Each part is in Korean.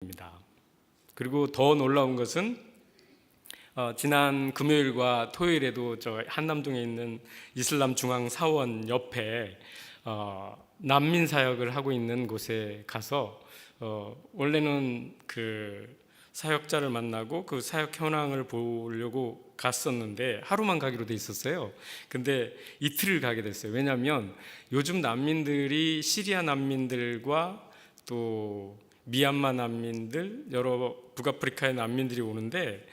입니다. 그리고 더 놀라운 것은 지난 금요일과 토요일에도 저 한남동에 있는 이슬람 중앙 사원 옆에 난민 사역을 하고 있는 곳에 가서 원래는 그 사역자를 만나고 그 사역 현황을 보려고 갔었는데 하루만 가기로 돼 있었어요. 근데 이틀을 가게 됐어요. 왜냐하면 요즘 난민들이 시리아 난민들과 또 미얀마 난민들, 여러 북아프리카의 난민들이 오는데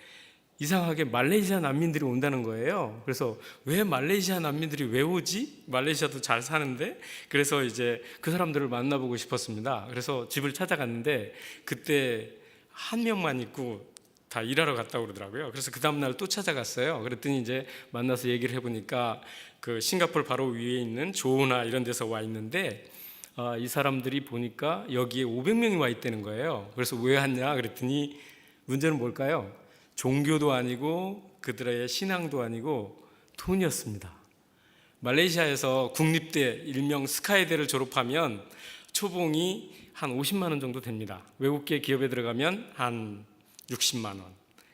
이상하게 말레이시아 난민들이 온다는 거예요. 그래서 왜 말레이시아 난민들이 왜 오지? 말레이시아도 잘 사는데. 그래서 이제 그 사람들을 만나보고 싶었습니다. 그래서 집을 찾아갔는데 그때 한 명만 있고 다 일하러 갔다고 그러더라고요. 그래서 그 다음날 또 찾아갔어요. 그랬더니 이제 만나서 얘기를 해보니까 그 싱가포르 바로 위에 있는 조호나 이런 데서 와 있는데 이 사람들이 보니까 여기에 500명이 와 있다는 거예요. 그래서 왜 왔냐 그랬더니 문제는 뭘까요? 종교도 아니고 그들의 신앙도 아니고 돈이었습니다. 말레이시아에서 국립대 일명 스카이대를 졸업하면 초봉이 한 50만 원 정도 됩니다. 외국계 기업에 들어가면 한 60만 원.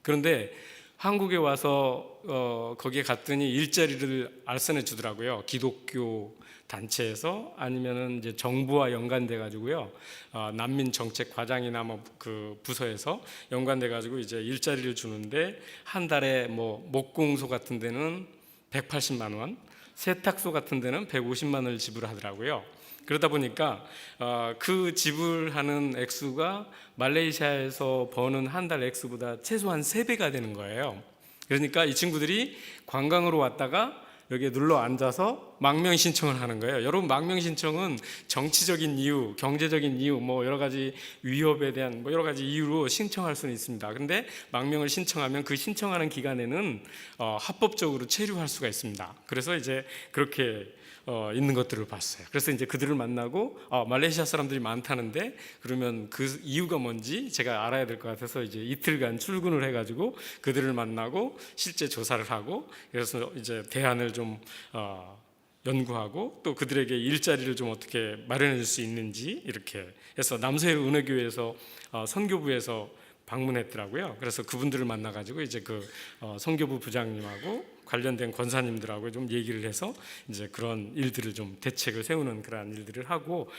그런데 한국에 와서 거기에 갔더니 일자리를 알선해 주더라고요. 기독교 단체에서 아니면은 이제 정부와 연관돼 가지고요. 난민 정책 과장이나 뭐 그 부서에서 연관돼 가지고 이제 일자리를 주는데 한 달에 뭐 목공소 같은 데는 180만 원, 세탁소 같은 데는 150만 원을 지불하더라고요. 그러다 보니까 그 지불하는 액수가 말레이시아에서 버는 한 달 액수보다 최소한 3배가 되는 거예요. 그러니까 이 친구들이 관광으로 왔다가 여기에 눌러 앉아서 망명 신청을 하는 거예요. 여러분, 망명 신청은 정치적인 이유, 경제적인 이유, 뭐 여러 가지 위협에 대한 뭐 여러 가지 이유로 신청할 수는 있습니다. 그런데 망명을 신청하면 그 신청하는 기간에는 합법적으로 체류할 수가 있습니다. 그래서 이제 그렇게 있는 것들을 봤어요. 그래서 이제 그들을 만나고 말레이시아 사람들이 많다는데 그러면 그 이유가 뭔지 제가 알아야 될 것 같아서 이제 이틀간 출근을 해가지고 그들을 만나고 실제 조사를 하고 그래서 이제 대안을 좀 연구하고 또 그들에게 일자리를 좀 어떻게 마련해 줄 수 있는지 이렇게 해서 남서해 은혜교회에서 선교부에서 방문했더라고요. 그래서 그분들을 만나가지고 이제 그 선교부 부장님하고 관련된 권사님들하고 좀 얘기를 해서 이제 그런 일들을 좀 대책을 세우는 그런 일들을 하고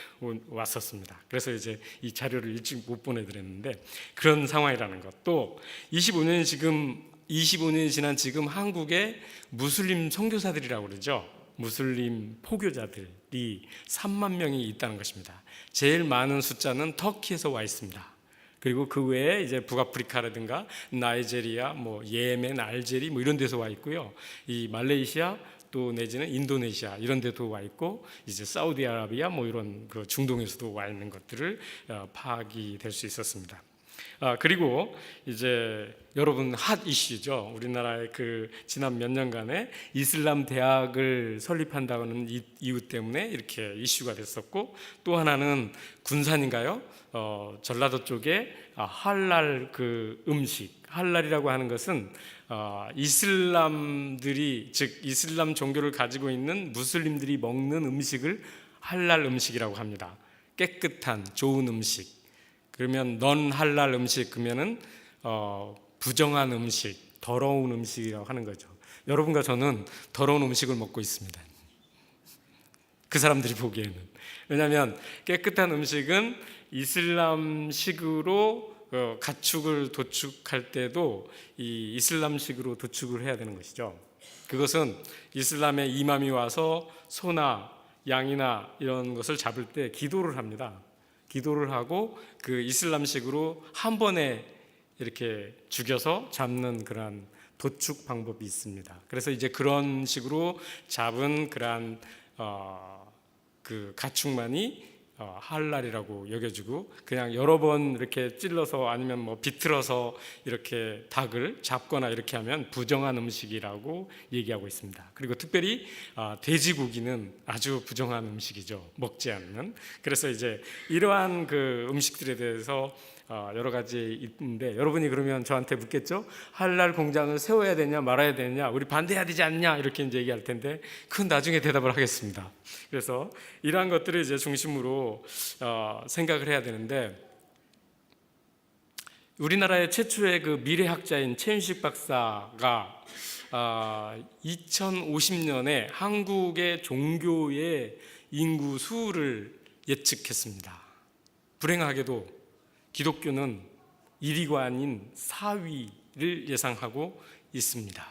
왔었습니다. 그래서 이제 이 자료를 일찍 못 보내드렸는데 그런 상황이라는 것. 또 25년이 지난 지금 한국에 무슬림 선교사들이라고 그러죠. 무슬림 포교자들이 3만 명이 있다는 것입니다. 제일 많은 숫자는 터키에서 와 있습니다. 그리고 그 외에 이제 북아프리카라든가 나이제리아, 뭐 예멘, 알제리 뭐 이런 데서 와 있고요. 이 말레이시아 또 내지는 인도네시아 이런 데도 와 있고 이제 사우디아라비아 뭐 이런 그 중동에서도 와 있는 것들을 파악이 될 수 있었습니다. 그리고 이제 여러분 핫 이슈죠. 우리나라의 그 지난 몇 년간에 이슬람 대학을 설립한다는 이유 때문에 이렇게 이슈가 됐었고 또 하나는 군산인가요? 전라도 쪽에 할랄 그 음식, 할랄이라고 하는 것은 이슬람들이 즉 이슬람 종교를 가지고 있는 무슬림들이 먹는 음식을 할랄 음식이라고 합니다. 깨끗한 좋은 음식. 그러면 넌 할랄 음식 그러면은 부정한 음식, 더러운 음식이라고 하는 거죠. 여러분과 저는 더러운 음식을 먹고 있습니다. 그 사람들이 보기에는. 왜냐하면 깨끗한 음식은 이슬람식으로 가축을 도축할 때도 이 이슬람식으로 도축을 해야 되는 것이죠. 그것은 이슬람의 이맘이 와서 소나 양이나 이런 것을 잡을 때 기도를 합니다. 기도를 하고 그 이슬람식으로 한 번에 이렇게 죽여서 잡는 그런 도축 방법이 있습니다. 그래서 이제 그런 식으로 잡은 그런 그 가축만이 할랄이라고 여겨지고 그냥 여러 번 이렇게 찔러서 아니면 뭐 비틀어서 이렇게 닭을 잡거나 이렇게 하면 부정한 음식이라고 얘기하고 있습니다. 그리고 특별히 돼지고기는 아주 부정한 음식이죠. 먹지 않는. 그래서 이제 이러한 그 음식들에 대해서 여러 가지 있는데 여러분이 그러면 저한테 묻겠죠? 할랄 공장을 세워야 되냐 말아야 되냐 우리 반대해야 되지 않냐 이렇게 이제 얘기할 텐데 그건 나중에 대답을 하겠습니다. 그래서 이러한 것들을 이제 중심으로 생각을 해야 되는데 우리나라의 최초의 그 미래학자인 최윤식 박사가 2050년에 한국의 종교의 인구 수를 예측했습니다. 불행하게도 기독교는 1위가 아닌 4위를 예상하고 있습니다.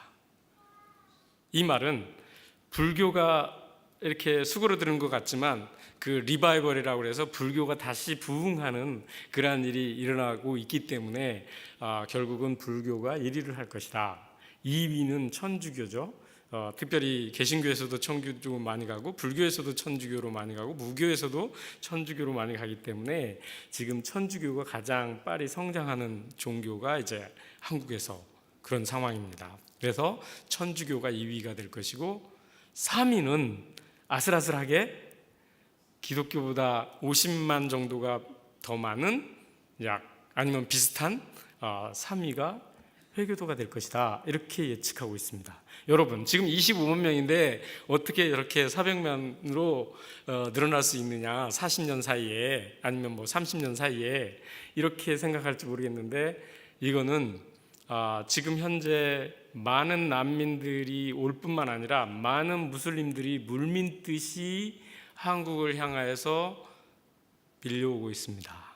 이 말은 불교가 이렇게 수그러드는 것 같지만 그 리바이벌이라고 해서 불교가 다시 부흥하는 그러한 일이 일어나고 있기 때문에 결국은 불교가 1위를 할 것이다. 2위는 천주교죠. 특별히 개신교에서도 천주교 많이 가고 불교에서도 천주교로 많이 가고 무교에서도 천주교로 많이 가기 때문에 지금 천주교가 가장 빨리 성장하는 종교가 이제 한국에서 그런 상황입니다. 그래서 천주교가 2위가 될 것이고 3위는 아슬아슬하게 기독교보다 50만 정도가 더 많은 약 아니면 비슷한 3위가 회교도가 될 것이다. 이렇게 예측하고 있습니다. 여러분, 지금 25만 명인데 어떻게 이렇게 400만으로 늘어날 수 있느냐? 40년 사이에 아니면 뭐 30년 사이에 이렇게 생각할지 모르겠는데 이거는 지금 현재 많은 난민들이 올 뿐만 아니라 많은 무슬림들이 물밀듯이 한국을 향하여서 밀려오고 있습니다.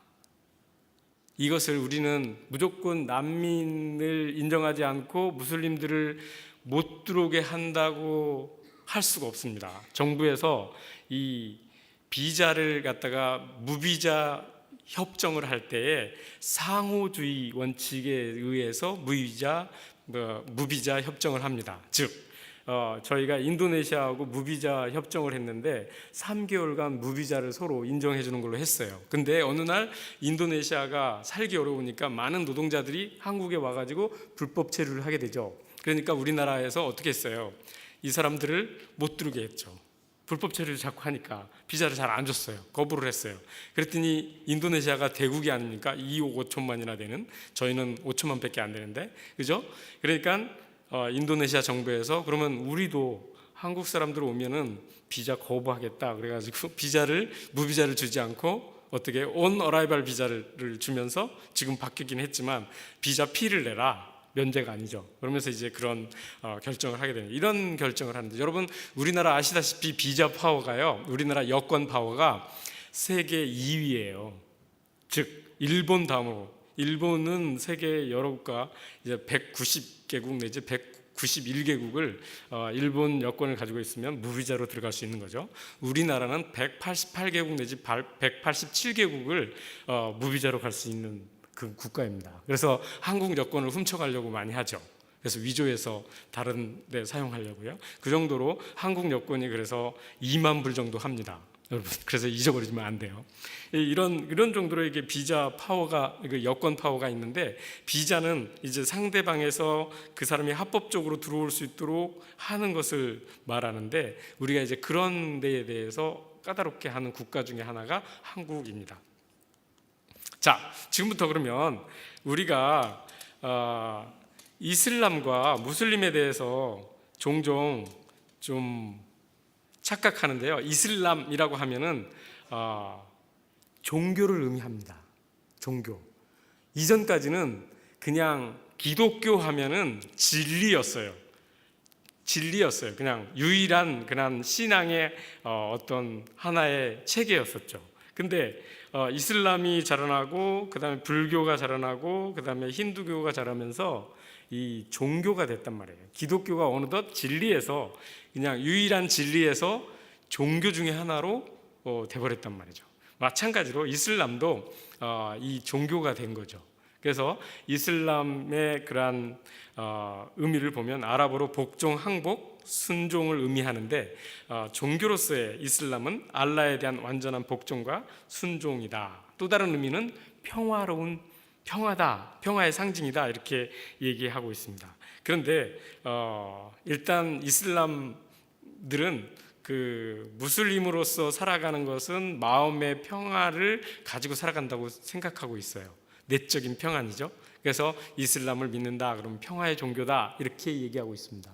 이것을 우리는 무조건 난민을 인정하지 않고 무슬림들을 못 들어오게 한다고 할 수가 없습니다. 정부에서 이 비자를 갖다가 무비자 협정을 할 때에 상호주의 원칙에 의해서 무비자 협정을 합니다. 즉 저희가 인도네시아하고 무비자 협정을 했는데 3개월간 무비자를 서로 인정해 주는 걸로 했어요. 근데 어느 날 인도네시아가 살기 어려우니까 많은 노동자들이 한국에 와가지고 불법 체류를 하게 되죠. 그러니까 우리나라에서 어떻게 했어요? 이 사람들을 못 들어오게 했죠. 불법 체류를 자꾸 하니까 비자를 잘 안 줬어요. 거부를 했어요. 그랬더니 인도네시아가 대국이 아닙니까? 2억 5천만이나 되는, 저희는 5천만 밖에 안 되는데, 그죠? 그러니까 인도네시아 정부에서 그러면 우리도 한국 사람들 오면은 비자 거부하겠다 그래가지고 무비자를 주지 않고 어떻게 온 어라이벌 비자를 주면서 지금 바뀌긴 했지만 비자 피를 내라, 면제가 아니죠. 그러면서 이제 그런 결정을 하게 됩니다. 이런 결정을 하는데 여러분, 우리나라 아시다시피 비자 파워가요, 우리나라 여권 파워가 세계 2위예요. 즉 일본 다음으로, 일본은 세계 여러 국가 이제 190개국 내지 191개국을 일본 여권을 가지고 있으면 무비자로 들어갈 수 있는 거죠. 우리나라는 188개국 내지 187개국을 무비자로 갈 수 있는 그 국가입니다. 그래서 한국 여권을 훔쳐가려고 많이 하죠. 그래서 위조해서 다른 데 사용하려고요. 그 정도로 한국 여권이 그래서 2만 불 정도 합니다. 여러분, 그래서 잊어버리면 안 돼요. 이런 정도로 이게 비자 파워가, 여권 파워가 있는데, 비자는 이제 상대방에서 그 사람이 합법적으로 들어올 수 있도록 하는 것을 말하는데, 우리가 이제 그런 데에 대해서 까다롭게 하는 국가 중에 하나가 한국입니다. 자, 지금부터 그러면 우리가 이슬람과 무슬림에 대해서 종종 좀 착각하는데요. 이슬람이라고 하면은 종교를 의미합니다. 종교. 이전까지는 그냥 기독교 하면은 진리였어요. 그냥 유일한 그냥 신앙의 어떤 하나의 체계였었죠. 근데 이슬람이 자라나고 그다음에 불교가 자라나고 그다음에 힌두교가 자라면서 이 종교가 됐단 말이에요. 기독교가 어느덧 진리에서, 그냥 유일한 진리에서 종교 중에 하나로 돼버렸단 말이죠. 마찬가지로 이슬람도 이 종교가 된 거죠. 그래서 이슬람의 그러한 의미를 보면 아랍어로 복종, 항복, 순종을 의미하는데, 종교로서의 이슬람은 알라에 대한 완전한 복종과 순종이다. 또 다른 의미는 평화다, 평화의 상징이다, 이렇게 얘기하고 있습니다. 그런데 일단 이슬람들은 그 무슬림으로서 살아가는 것은 마음의 평화를 가지고 살아간다고 생각하고 있어요. 내적인 평안이죠. 그래서 이슬람을 믿는다 그러면 평화의 종교다, 이렇게 얘기하고 있습니다.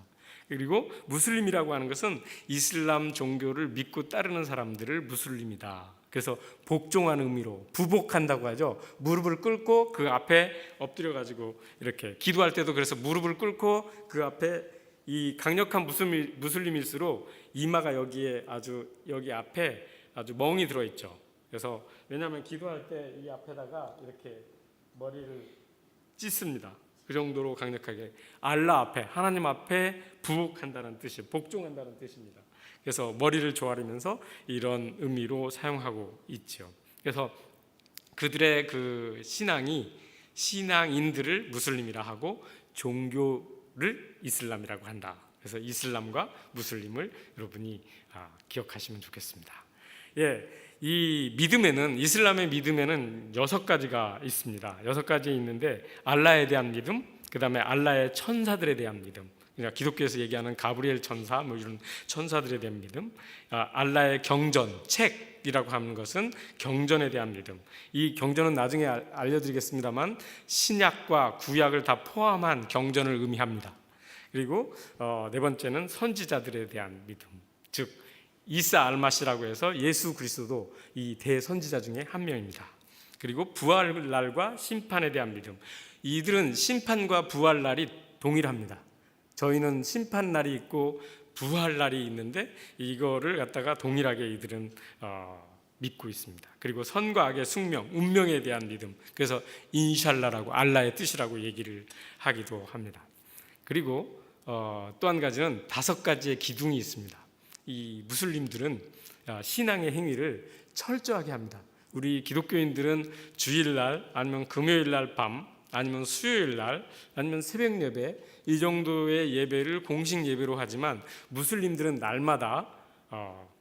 그리고 무슬림이라고 하는 것은 이슬람 종교를 믿고 따르는 사람들을 무슬림이다, 그래서 복종하는 의미로 부복한다고 하죠. 무릎을 꿇고 그 앞에 엎드려 가지고 이렇게 기도할 때도 그래서 무릎을 꿇고 그 앞에 이 강력한 무슬림일수록 이마가 여기에 아주 여기 앞에 아주 멍이 들어 있죠. 그래서 왜냐하면 기도할 때 이 앞에다가 이렇게 머리를 찢습니다. 그 정도로 강력하게 알라 앞에 하나님 앞에 부복한다는 뜻이 복종한다는 뜻입니다. 그래서 머리를 조아리면서 이런 의미로 사용하고 있죠. 그래서 그들의 그 신앙인들을 무슬림이라 하고 종교를 이슬람이라고 한다. 그래서 이슬람과 무슬림을 여러분이 기억하시면 좋겠습니다. 예, 이 믿음에는 이슬람의 믿음에는 6가지가 있습니다. 6가지 있는데 알라에 대한 믿음, 그 다음에 알라의 천사들에 대한 믿음, 그러니까 기독교에서 얘기하는 가브리엘 천사, 뭐 이런 천사들에 대한 믿음, 알라의 경전, 책이라고 하는 것은 경전에 대한 믿음. 이 경전은 나중에 알려드리겠습니다만 신약과 구약을 다 포함한 경전을 의미합니다. 그리고 네 번째는 선지자들에 대한 믿음, 즉 이사 알마시라고 해서 예수 그리스도도 이 대선지자 중에 한 명입니다. 그리고 부활날과 심판에 대한 믿음. 이들은 심판과 부활날이 동일합니다. 저희는 심판날이 있고 부활날이 있는데 이거를 갖다가 동일하게 이들은 믿고 있습니다. 그리고 선과 악의 숙명, 운명에 대한 믿음. 그래서 인샬라라고 알라의 뜻이라고 얘기를 하기도 합니다. 그리고 또 한 가지는 5가지의 기둥이 있습니다. 이 무슬림들은 신앙의 행위를 철저하게 합니다. 우리 기독교인들은 주일날 아니면 금요일날 밤 아니면 수요일날 아니면 새벽 예배 이 정도의 예배를 공식 예배로 하지만 무슬림들은 날마다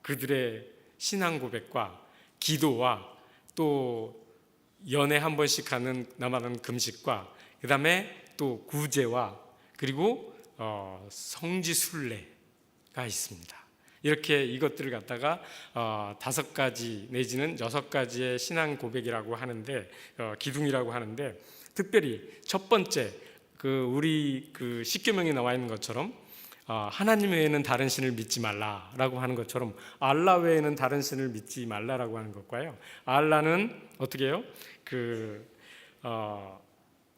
그들의 신앙 고백과 기도와 또 연에 한 번씩 하는 남아난 금식과 그 다음에 또 구제와 그리고 성지 순례가 있습니다. 이렇게 이것들을 갖다가 5가지 내지는 6가지의 신앙 고백이라고 하는데 기둥이라고 하는데 특별히 첫 번째 우리 십계명에 나와 있는 것처럼 하나님 외에는 다른 신을 믿지 말라라고 하는 것처럼 알라 외에는 다른 신을 믿지 말라라고 하는 것과요. 알라는 어떻게 해요?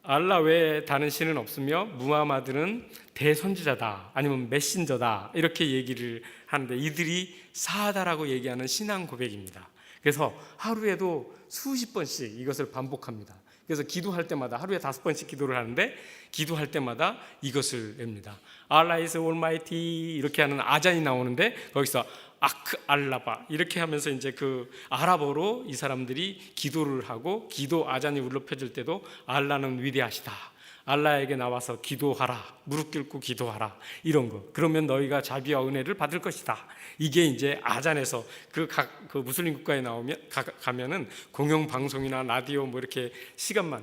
알라 외에 다른 신은 없으며 무하마드는 대선지자다 아니면 메신저다 이렇게 얘기를 하는데 이들이 사하다라고 얘기하는 신앙 고백입니다. 그래서 하루에도 수십 번씩 이것을 반복합니다. 그래서 기도할 때마다 하루에 5번씩 기도를 하는데 기도할 때마다 이것을 냅니다. Allah is Almighty 이렇게 하는 아잔이 나오는데 거기서 아크 알라바 이렇게 하면서 이제 그 아랍어로 이 사람들이 기도를 하고 기도 아잔이 울려 펴질 때도 알라는 위대하시다. 알라에게 나와서 기도하라. 무릎 꿇고 기도하라. 이런 거. 그러면 너희가 자비와 은혜를 받을 것이다. 이게 이제 아잔에서 그 무슬림 국가에 가면은 공영 방송이나 라디오 뭐 이렇게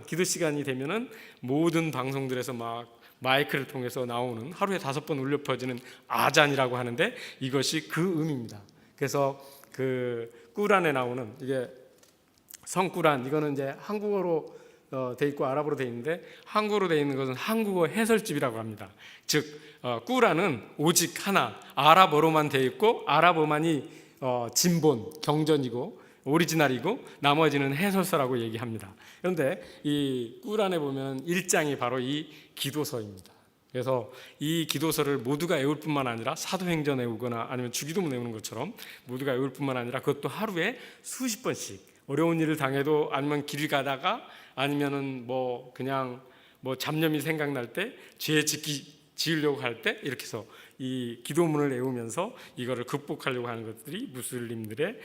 기도 시간이 되면은 모든 방송들에서 막 마이크를 통해서 나오는 하루에 5번 울려 퍼지는 아잔이라고 하는데 이것이 그 의미입니다. 그래서 꾸란에 나오는 이게 성꾸란 이거는 이제 한국어로 돼 있고 아랍어로 돼 있는데 한국어로 돼 있는 것은 한국어 해설집이라고 합니다. 즉 꾸란은 오직 하나 아랍어로만 돼 있고 아랍어만이 진본 경전이고 오리지널이고 나머지는 해설서라고 얘기합니다. 그런데 이 꾸란에 보면 1장이 바로 이 기도서입니다. 그래서 이 기도서를 모두가 외울 뿐만 아니라 사도행전 외우거나 아니면 주기도문 외우는 것처럼 모두가 외울 뿐만 아니라 그것도 하루에 수십 번씩 어려운 일을 당해도 아니면 길 가다가 아니면은 그냥 잡념이 생각날 때 죄 지으려고 할 때 이렇게 해서 이 기도문을 외우면서 이거를 극복하려고 하는 것들이 무슬림들의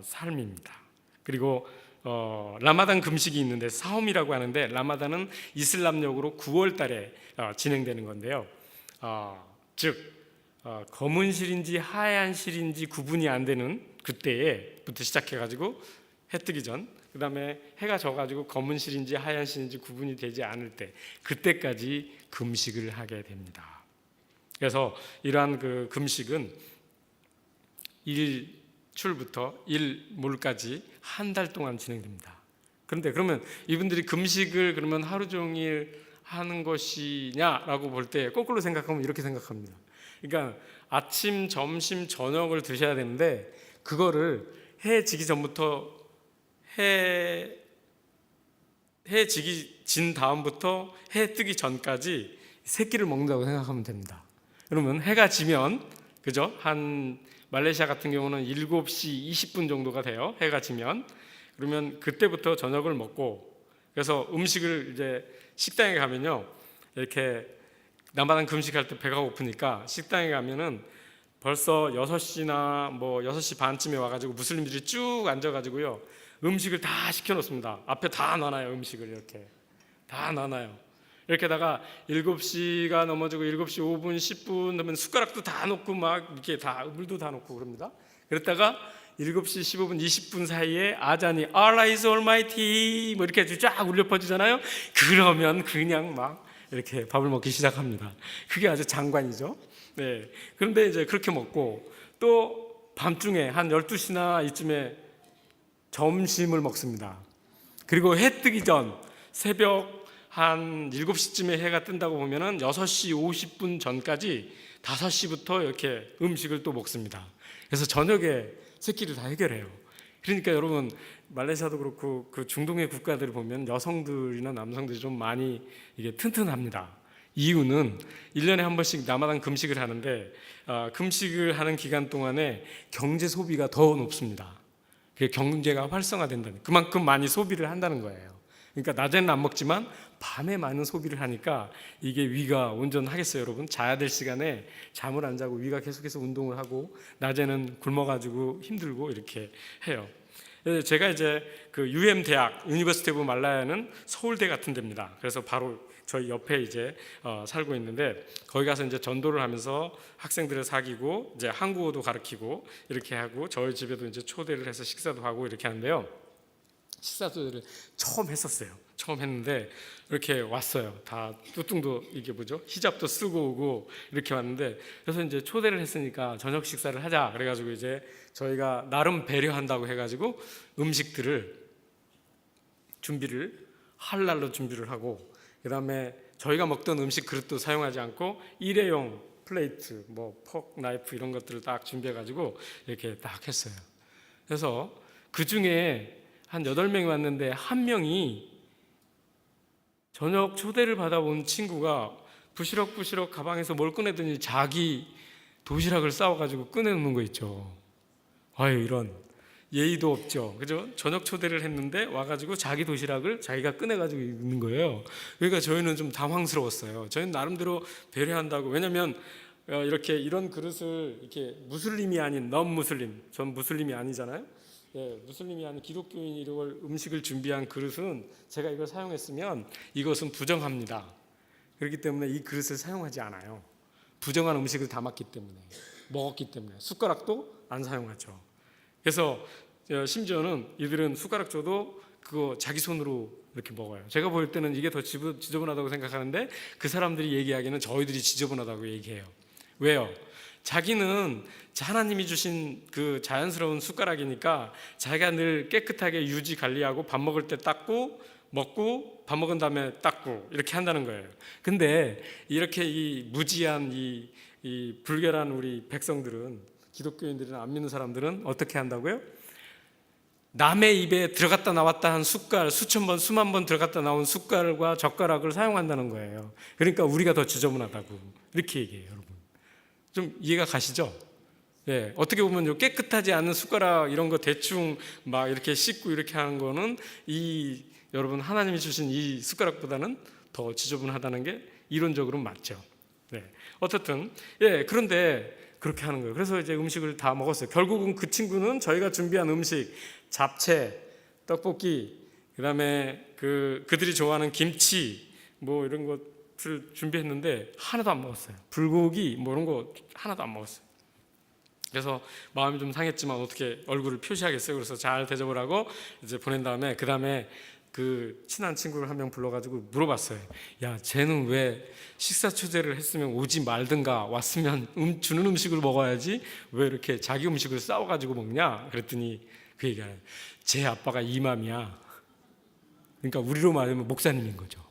삶입니다. 그리고 라마단 금식이 있는데 사움이라고 하는데 라마단은 이슬람력으로 9월 달에 진행되는 건데요. 즉 검은 실인지 하얀 실인지 구분이 안 되는 그때부터 시작해가지고 해 뜨기 전 그 다음에 해가 져가지고 검은 실인지 하얀 실인지 구분이 되지 않을 때 그때까지 금식을 하게 됩니다. 그래서 이러한 그 금식은 일출부터 일몰까지 한 달 동안 진행됩니다. 그런데 그러면 이분들이 금식을 그러면 하루 종일 하는 것이냐라고 볼 때 거꾸로 생각하면 이렇게 생각합니다. 그러니까 아침, 점심, 저녁을 드셔야 되는데 그거를 해 지기 전부터 해 지기 진 다음부터 해 뜨기 전까지 세 끼를 먹는다고 생각하면 됩니다. 그러면 해가 지면, 그죠? 한 말레이시아 같은 경우는 7시 20분 정도가 돼요. 해가 지면. 그러면 그때부터 저녁을 먹고, 그래서 음식을 이제 식당에 가면요, 이렇게 남아당 금식할 때 배가 고프니까 식당에 가면은 벌써 6시나 뭐 6시 반쯤에 와가지고 무슬림들이 쭉 앉아가지고요, 음식을 다 시켜놓습니다. 앞에 다 놔놔요. 음식을 이렇게 다 놔놔요. 이렇게다가 7시가 넘어지고 7시 5분, 10분 되면 숟가락도 다 놓고 막 이렇게 다 물도 다 놓고 그럽니다. 그랬다가 7시 15분, 20분 사이에 아잔이 Allah is Almighty 뭐 이렇게 쫙 울려 퍼지잖아요. 그러면 그냥 막 이렇게 밥을 먹기 시작합니다. 그게 아주 장관이죠. 네. 그런데 이제 그렇게 먹고 또 밤중에 한 12시나 이쯤에 점심을 먹습니다. 그리고 해 뜨기 전 새벽 한 7시쯤에 해가 뜬다고 보면은 6시 50분 전까지 5시부터 이렇게 음식을 또 먹습니다. 그래서 저녁에 세 끼를 다 해결해요. 그러니까 여러분, 말레이시아도 그렇고 그 중동의 국가들을 보면 여성들이나 남성들이 좀 많이 이게 튼튼합니다. 이유는 1년에 한 번씩 라마단 금식을 하는데, 금식을 하는 기간 동안에 경제 소비가 더 높습니다. 경제가 활성화된다는, 그만큼 많이 소비를 한다는 거예요. 그러니까 낮에는 안 먹지만 밤에 많은 소비를 하니까 이게 위가 온전하겠어요. 여러분, 자야 될 시간에 잠을 안 자고 위가 계속해서 운동을 하고 낮에는 굶어가지고 힘들고 이렇게 해요. 제가 이제 그 UM 대학, 유니버시티 오브 말라야는 서울대 같은 데입니다. 그래서 바로 저희 옆에 이제 살고 있는데, 거기 가서 이제 전도를 하면서 학생들을 사귀고 이제 한국어도 가르치고 이렇게 하고, 저희 집에도 이제 초대를 해서 식사도 하고 이렇게 하는데요. 식사도 처음 했었어요. 처음 했는데 이렇게 왔어요. 다 뚜뚱도 이게 뭐죠? 히잡도 쓰고 오고 이렇게 왔는데, 그래서 이제 초대를 했으니까 저녁 식사를 하자. 그래가지고 이제 저희가 나름 배려한다고 해가지고 음식들을 준비를 할랄로 준비를 하고, 그 다음에 저희가 먹던 음식 그릇도 사용하지 않고 일회용 플레이트, 뭐 포크, 나이프 이런 것들을 딱 준비해가지고 이렇게 딱 했어요. 그래서 그 중에 한 8명이 왔는데 한 명이 저녁 초대를 받아온 친구가 부시럭부시럭 가방에서 뭘 꺼내더니 자기 도시락을 싸워가지고 꺼내놓는 거 있죠. 아유, 이런 예의도 없죠. 그죠? 저녁 초대를 했는데 와가지고 자기 도시락을 자기가 꺼내가지고 있는 거예요. 그러니까 저희는 좀 당황스러웠어요. 저희는 나름대로 배려한다고. 왜냐면 이렇게 이런 그릇을 이렇게 무슬림이 아닌 넌 무슬림, 전 무슬림이 아니잖아요. 예, 무슬림이 아닌 기독교인이 이걸 음식을 준비한 그릇은 제가 이걸 사용했으면 이것은 부정합니다. 그렇기 때문에 이 그릇을 사용하지 않아요. 부정한 음식을 담았기 때문에, 먹었기 때문에. 숟가락도 안 사용하죠. 그래서 심지어는 이들은 숟가락 줘도 그거 자기 손으로 이렇게 먹어요. 제가 볼 때는 이게 더 지저분하다고 생각하는데, 그 사람들이 얘기하기에는 저희들이 지저분하다고 얘기해요. 왜요? 자기는 하나님이 주신 그 자연스러운 숟가락이니까 자기가 늘 깨끗하게 유지 관리하고 밥 먹을 때 닦고 먹고 밥 먹은 다음에 닦고 이렇게 한다는 거예요. 근데 이렇게 이 무지한 이 불결한 우리 백성들은, 기독교인들은, 안 믿는 사람들은 어떻게 한다고요? 남의 입에 들어갔다 나왔다 한 숟갈, 수천 번, 수만 번 들어갔다 나온 숟갈과 젓가락을 사용한다는 거예요. 그러니까 우리가 더 지저분하다고 이렇게 얘기해요. 여러분, 좀 이해가 가시죠? 예, 어떻게 보면 깨끗하지 않은 숟가락 이런 거 대충 막 이렇게 씻고 이렇게 하는 거는 여러분, 하나님이 주신 이 숟가락보다는 더 지저분하다는 게 이론적으로 맞죠. 네, 어쨌든 그런데 그렇게 하는 거예요. 그래서 이제 음식을 다 먹었어요. 결국은 그 친구는 저희가 준비한 음식, 잡채, 떡볶이, 그다음에 그들이 좋아하는 김치 뭐 이런 것을 준비했는데 하나도 안 먹었어요. 불고기 뭐 이런 거 하나도 안 먹었어요. 그래서 마음이 좀 상했지만 어떻게 얼굴을 표시하겠어요. 그래서 잘 대접을 하고 이제 보낸 다음에, 그 다음에 그 친한 친구를 한 명 불러가지고 물어봤어요. 야, 쟤는 왜 식사 초대를 했으면 오지 말든가, 왔으면 주는 음식을 먹어야지 왜 이렇게 자기 음식을 싸워가지고 먹냐? 그랬더니 그 얘기가, 제 아빠가 이맘이야. 그러니까 우리로 말하면 목사님인 거죠.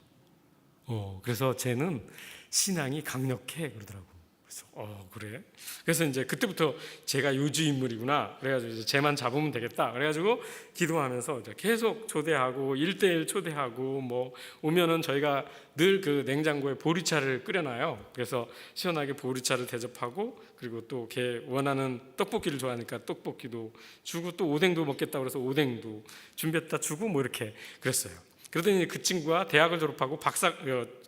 그래서 쟤는 신앙이 강력해 그러더라고. 그래서 그래? 그래서 이제 그때부터 제가 요주 인물이구나. 그래가지고 이제 쟤만 잡으면 되겠다. 그래가지고 기도하면서 이제 계속 초대하고 1대1 초대하고 뭐 오면은 저희가 늘 그 냉장고에 보리차를 끓여놔요. 그래서 시원하게 보리차를 대접하고 그리고 또 걔 원하는 떡볶이를 좋아하니까 떡볶이도 주고 또 오뎅도 먹겠다 그래서 오뎅도 준비했다 주고 뭐 이렇게 그랬어요. 그러더니 그 친구가 대학을 졸업하고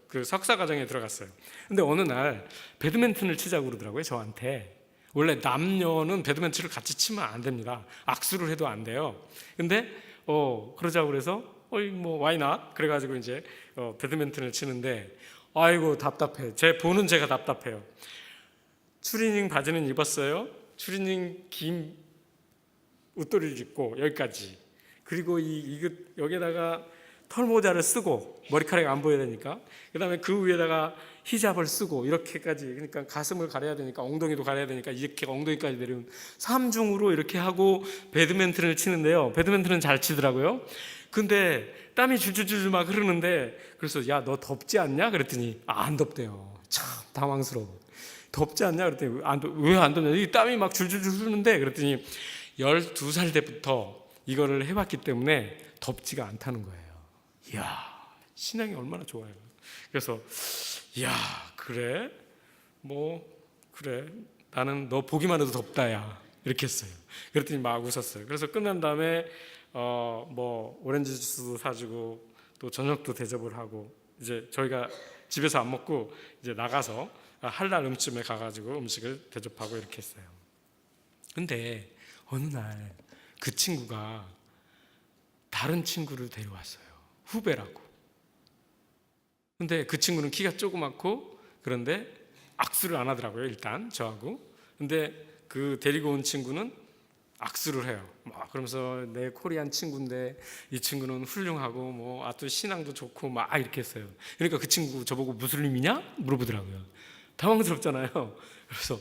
그 석사 과정에 들어갔어요. 근데 어느 날 배드민턴을 치자고 그러더라고요, 저한테. 원래 남녀는 배드민턴을 같이 치면 안 됩니다. 악수를 해도 안 돼요. 근데 그러자고 그래서 뭐 why not? 그래가지고 이제 배드민턴을 치는데 아이고 답답해. 보는 제가 답답해요. 추리닝 바지는 입었어요. 추리닝 긴 웃도리를 입고 여기까지. 그리고 여기다가 털모자를 쓰고 머리카락이 안 보여야 되니까 그 다음에 그 위에다가 히잡을 쓰고 이렇게까지 그러니까 가슴을 가려야 되니까 엉덩이도 가려야 되니까 이렇게 엉덩이까지 내려온 3중으로 이렇게 하고 배드민턴을 치는데요. 배드민턴은 잘 치더라고요. 근데 땀이 줄줄줄 막 흐르는데 그래서 야 너 덥지 않냐? 그랬더니 안 덥대요. 참 당황스러워. 덥지 않냐? 그랬더니 왜 안 덥냐? 이 땀이 막 줄줄줄 흐르는데 그랬더니 12살 때부터 이거를 해봤기 때문에 덥지가 않다는 거예요. 이야, 신앙이 얼마나 좋아요. 그래서 이야, 그래? 뭐 그래, 나는 너 보기만 해도 덥다야 이렇게 했어요. 그랬더니 막 웃었어요. 그래서 끝난 다음에 뭐 오렌지 주스도 사주고 또 저녁도 대접을 하고 이제 저희가 집에서 안 먹고 이제 나가서 한날 음쯤에 가가지고 음식을 대접하고 이렇게 했어요. 근데 어느 날 그 친구가 다른 친구를 데려왔어요. 후배라고. 근데 그 친구는 키가 조그맣고 그런데 악수를 안 하더라고요. 일단 저하고. 근데 그 데리고 온 친구는 악수를 해요. 막 그러면서 내 코리안 친구인데 이 친구는 훌륭하고 뭐 아주 신앙도 좋고 막 이렇게 했어요. 그러니까 그 친구 저보고 무슬림이냐? 물어보더라고요. 당황스럽잖아요. 그래서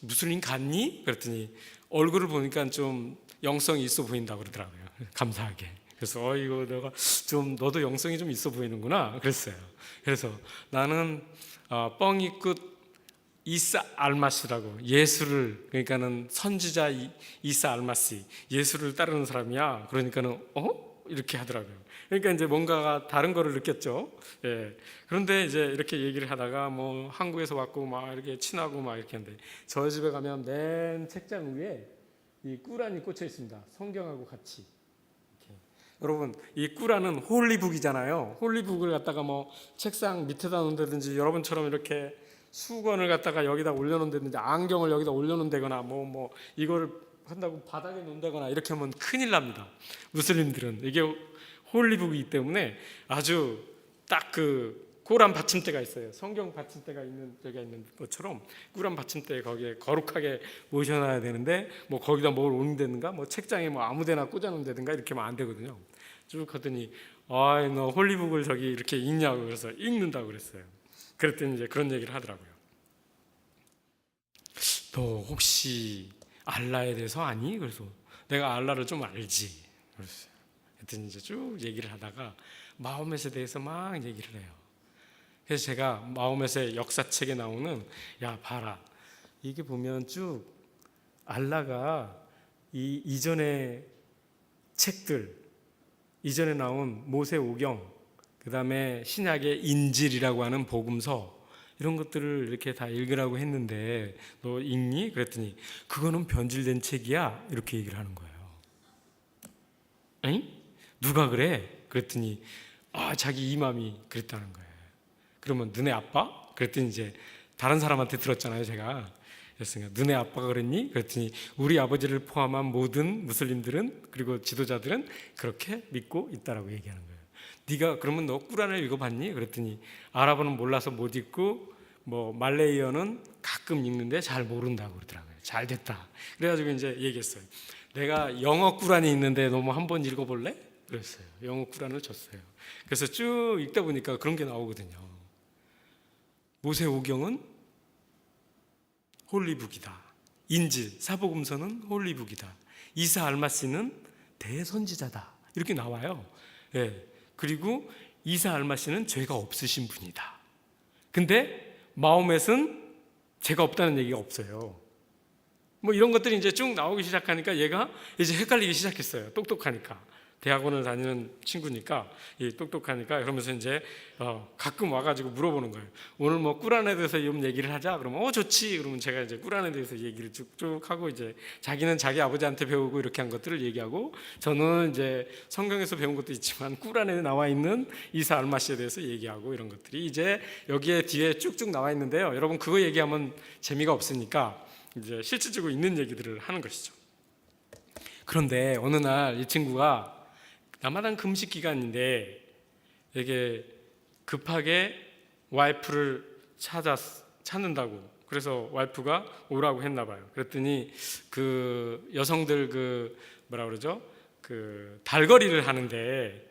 무슬림 같니? 그랬더니 얼굴을 보니까 좀 영성이 있어 보인다고 그러더라고요. 감사하게. 그래서 이거 내가 좀 너도 영성이 좀 있어 보이는구나 그랬어요. 그래서 나는 뻥이 끝 이사 알마시라고 예수를 그러니까는 선지자 이사 알마시 예수를 따르는 사람이야. 그러니까는 이렇게 하더라고요. 그러니까 이제 뭔가가 다른 거를 느꼈죠. 예. 그런데 이제 이렇게 얘기를 하다가 뭐 한국에서 왔고 막 이렇게 친하고 막 이렇게 하는데 저희 집에 가면 맨 책장 위에 이 꾸란이 꽂혀 있습니다. 성경하고 같이. 여러분 이 꾸란은 홀리북이잖아요. 홀리북을 갖다가 뭐 책상 밑에다 놓는다든지 여러분처럼 이렇게 수건을 갖다가 여기다 올려놓는다든지 안경을 여기다 올려놓는다거나 뭐 이거를 한다고 바닥에 놓는다거나 이렇게 하면 큰일 납니다. 무슬림들은 이게 홀리북이기 때문에 아주 딱 그 꾸란 받침대가 있어요. 성경 받침대가 있는 데가 있는 것처럼 꾸란 받침대 거기에 거룩하게 모셔놔야 되는데 뭐 거기다 뭘 옮긴다든가 뭐 책장에 뭐 아무데나 꽂아놓는다든가 이렇게 하면 안 되거든요. 쭉 하더니 너 홀리북을 저기 이렇게 읽냐고 그래서 읽는다고 그랬어요. 그랬더니 이제 그런 얘기를 하더라고요. 너 혹시 알라에 대해서 아니? 그래서 내가 알라를 좀 알지. 그랬어요. 그랬더니 이제 쭉 얘기를 하다가 마호멧에 대해서 막 얘기를 해요. 그래서 제가 마호멧의 역사책에 나오는 야 봐라 이게 보면 쭉 알라가 이 이전의 책들 이전에 나온 모세오경 그 다음에 신약의 인질이라고 하는 복음서 이런 것들을 이렇게 다 읽으라고 했는데 너 읽니? 그랬더니 그거는 변질된 책이야 이렇게 얘기를 하는 거예요. 에이? 누가 그래? 그랬더니 자기 이맘이 그랬다는 거예요. 그러면 너네 아빠? 그랬더니 이제 다른 사람한테 들었잖아요 제가. 그랬으니까 너네 아빠가 그랬니? 그랬더니 우리 아버지를 포함한 모든 무슬림들은 그리고 지도자들은 그렇게 믿고 있다라고 얘기하는 거예요. 네가 그러면 너 꾸란을 읽어봤니? 그랬더니 아랍어는 몰라서 못 읽고 뭐 말레이어는 가끔 읽는데 잘 모른다고 그러더라고요. 잘 됐다. 그래가지고 이제 얘기했어요. 내가 영어 꾸란이 있는데 너 뭐 한번 읽어볼래? 그랬어요. 영어 꾸란을 줬어요. 그래서 쭉 읽다 보니까 그런 게 나오거든요. 모세오경은 홀리북이다. 인질, 사복음서는 홀리북이다. 이사 알마시는 대선지자다. 이렇게 나와요. 예. 그리고 이사 알마시는 죄가 없으신 분이다. 근데 마호멧은 제가 없다는 얘기가 없어요. 뭐 이런 것들이 이제 쭉 나오기 시작하니까 얘가 이제 헷갈리기 시작했어요. 똑똑하니까. 대학원을 다니는 친구니까, 똑똑하니까. 그러면서 이제 가끔 와가지고 물어보는 거예요. 오늘 뭐 꿀안에 대해서 좀 얘기를 하자. 그러면 좋지. 그러면 제가 이제 꿀안에 대해서 얘기를 쭉쭉 하고, 이제 자기는 자기 아버지한테 배우고 이렇게 한 것들을 얘기하고, 저는 이제 성경에서 배운 것도 있지만 꿀안에 나와 있는 이사 알마시에 대해서 얘기하고, 이런 것들이 이제 여기에 뒤에 쭉쭉 나와 있는데요. 여러분 그거 얘기하면 재미가 없으니까 이제 실질적으로 있는 얘기들을 하는 것이죠. 그런데 어느 날 이 친구가 라마단 금식 기간인데 이게 급하게 와이프를 찾는다고, 그래서 와이프가 오라고 했나 봐요. 그랬더니 그 여성들 뭐라 그러죠? 달거리를 하는데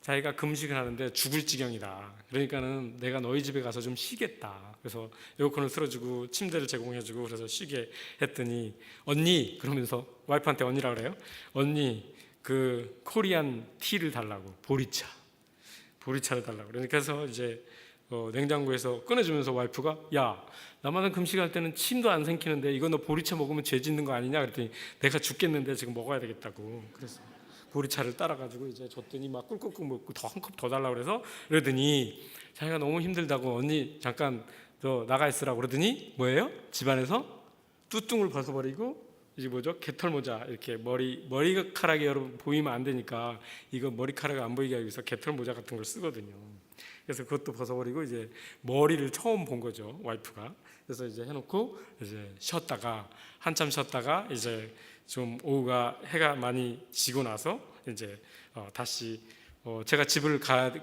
자기가 금식을 하는데 죽을 지경이다. 그러니까는 내가 너희 집에 가서 좀 쉬겠다. 그래서 에어컨을 틀어주고 침대를 제공해주고 그래서 쉬게 했더니, 언니, 그러면서 와이프한테 언니라 그래요. 언니, 코리안 티를 달라고, 보리차를 달라고. 그래서 이제 냉장고에서 꺼내주면서 와이프가, 야, 나만은 금식할 때는 침도 안 삼키는데 이거 너 보리차 먹으면 죄 짓는 거 아니냐? 그랬더니 내가 죽겠는데 지금 먹어야 되겠다고. 그래서 보리차를 따라가지고 이제 줬더니 막 꿀꿀꿀 먹고 더 한 컵 더 달라고 그러더니 자기가 너무 힘들다고, 언니 잠깐 저 나가 있으라고 그러더니 뭐예요? 집안에서 뚜뚱을 벗어버리고, 이제 뭐죠? 개털 모자, 이렇게 머리카락이 여러분 보이면 안 되니까 이거 머리카락이 안 보이게 하기 위해서 개털 모자 같은 걸 쓰거든요. 그래서 그것도 벗어버리고 이제 머리를 처음 본 거죠, 와이프가. 그래서 이제 해놓고 이제 한참 쉬었다가 이제 좀 오후가 해가 많이 지고 나서 이제 다시 제가 집을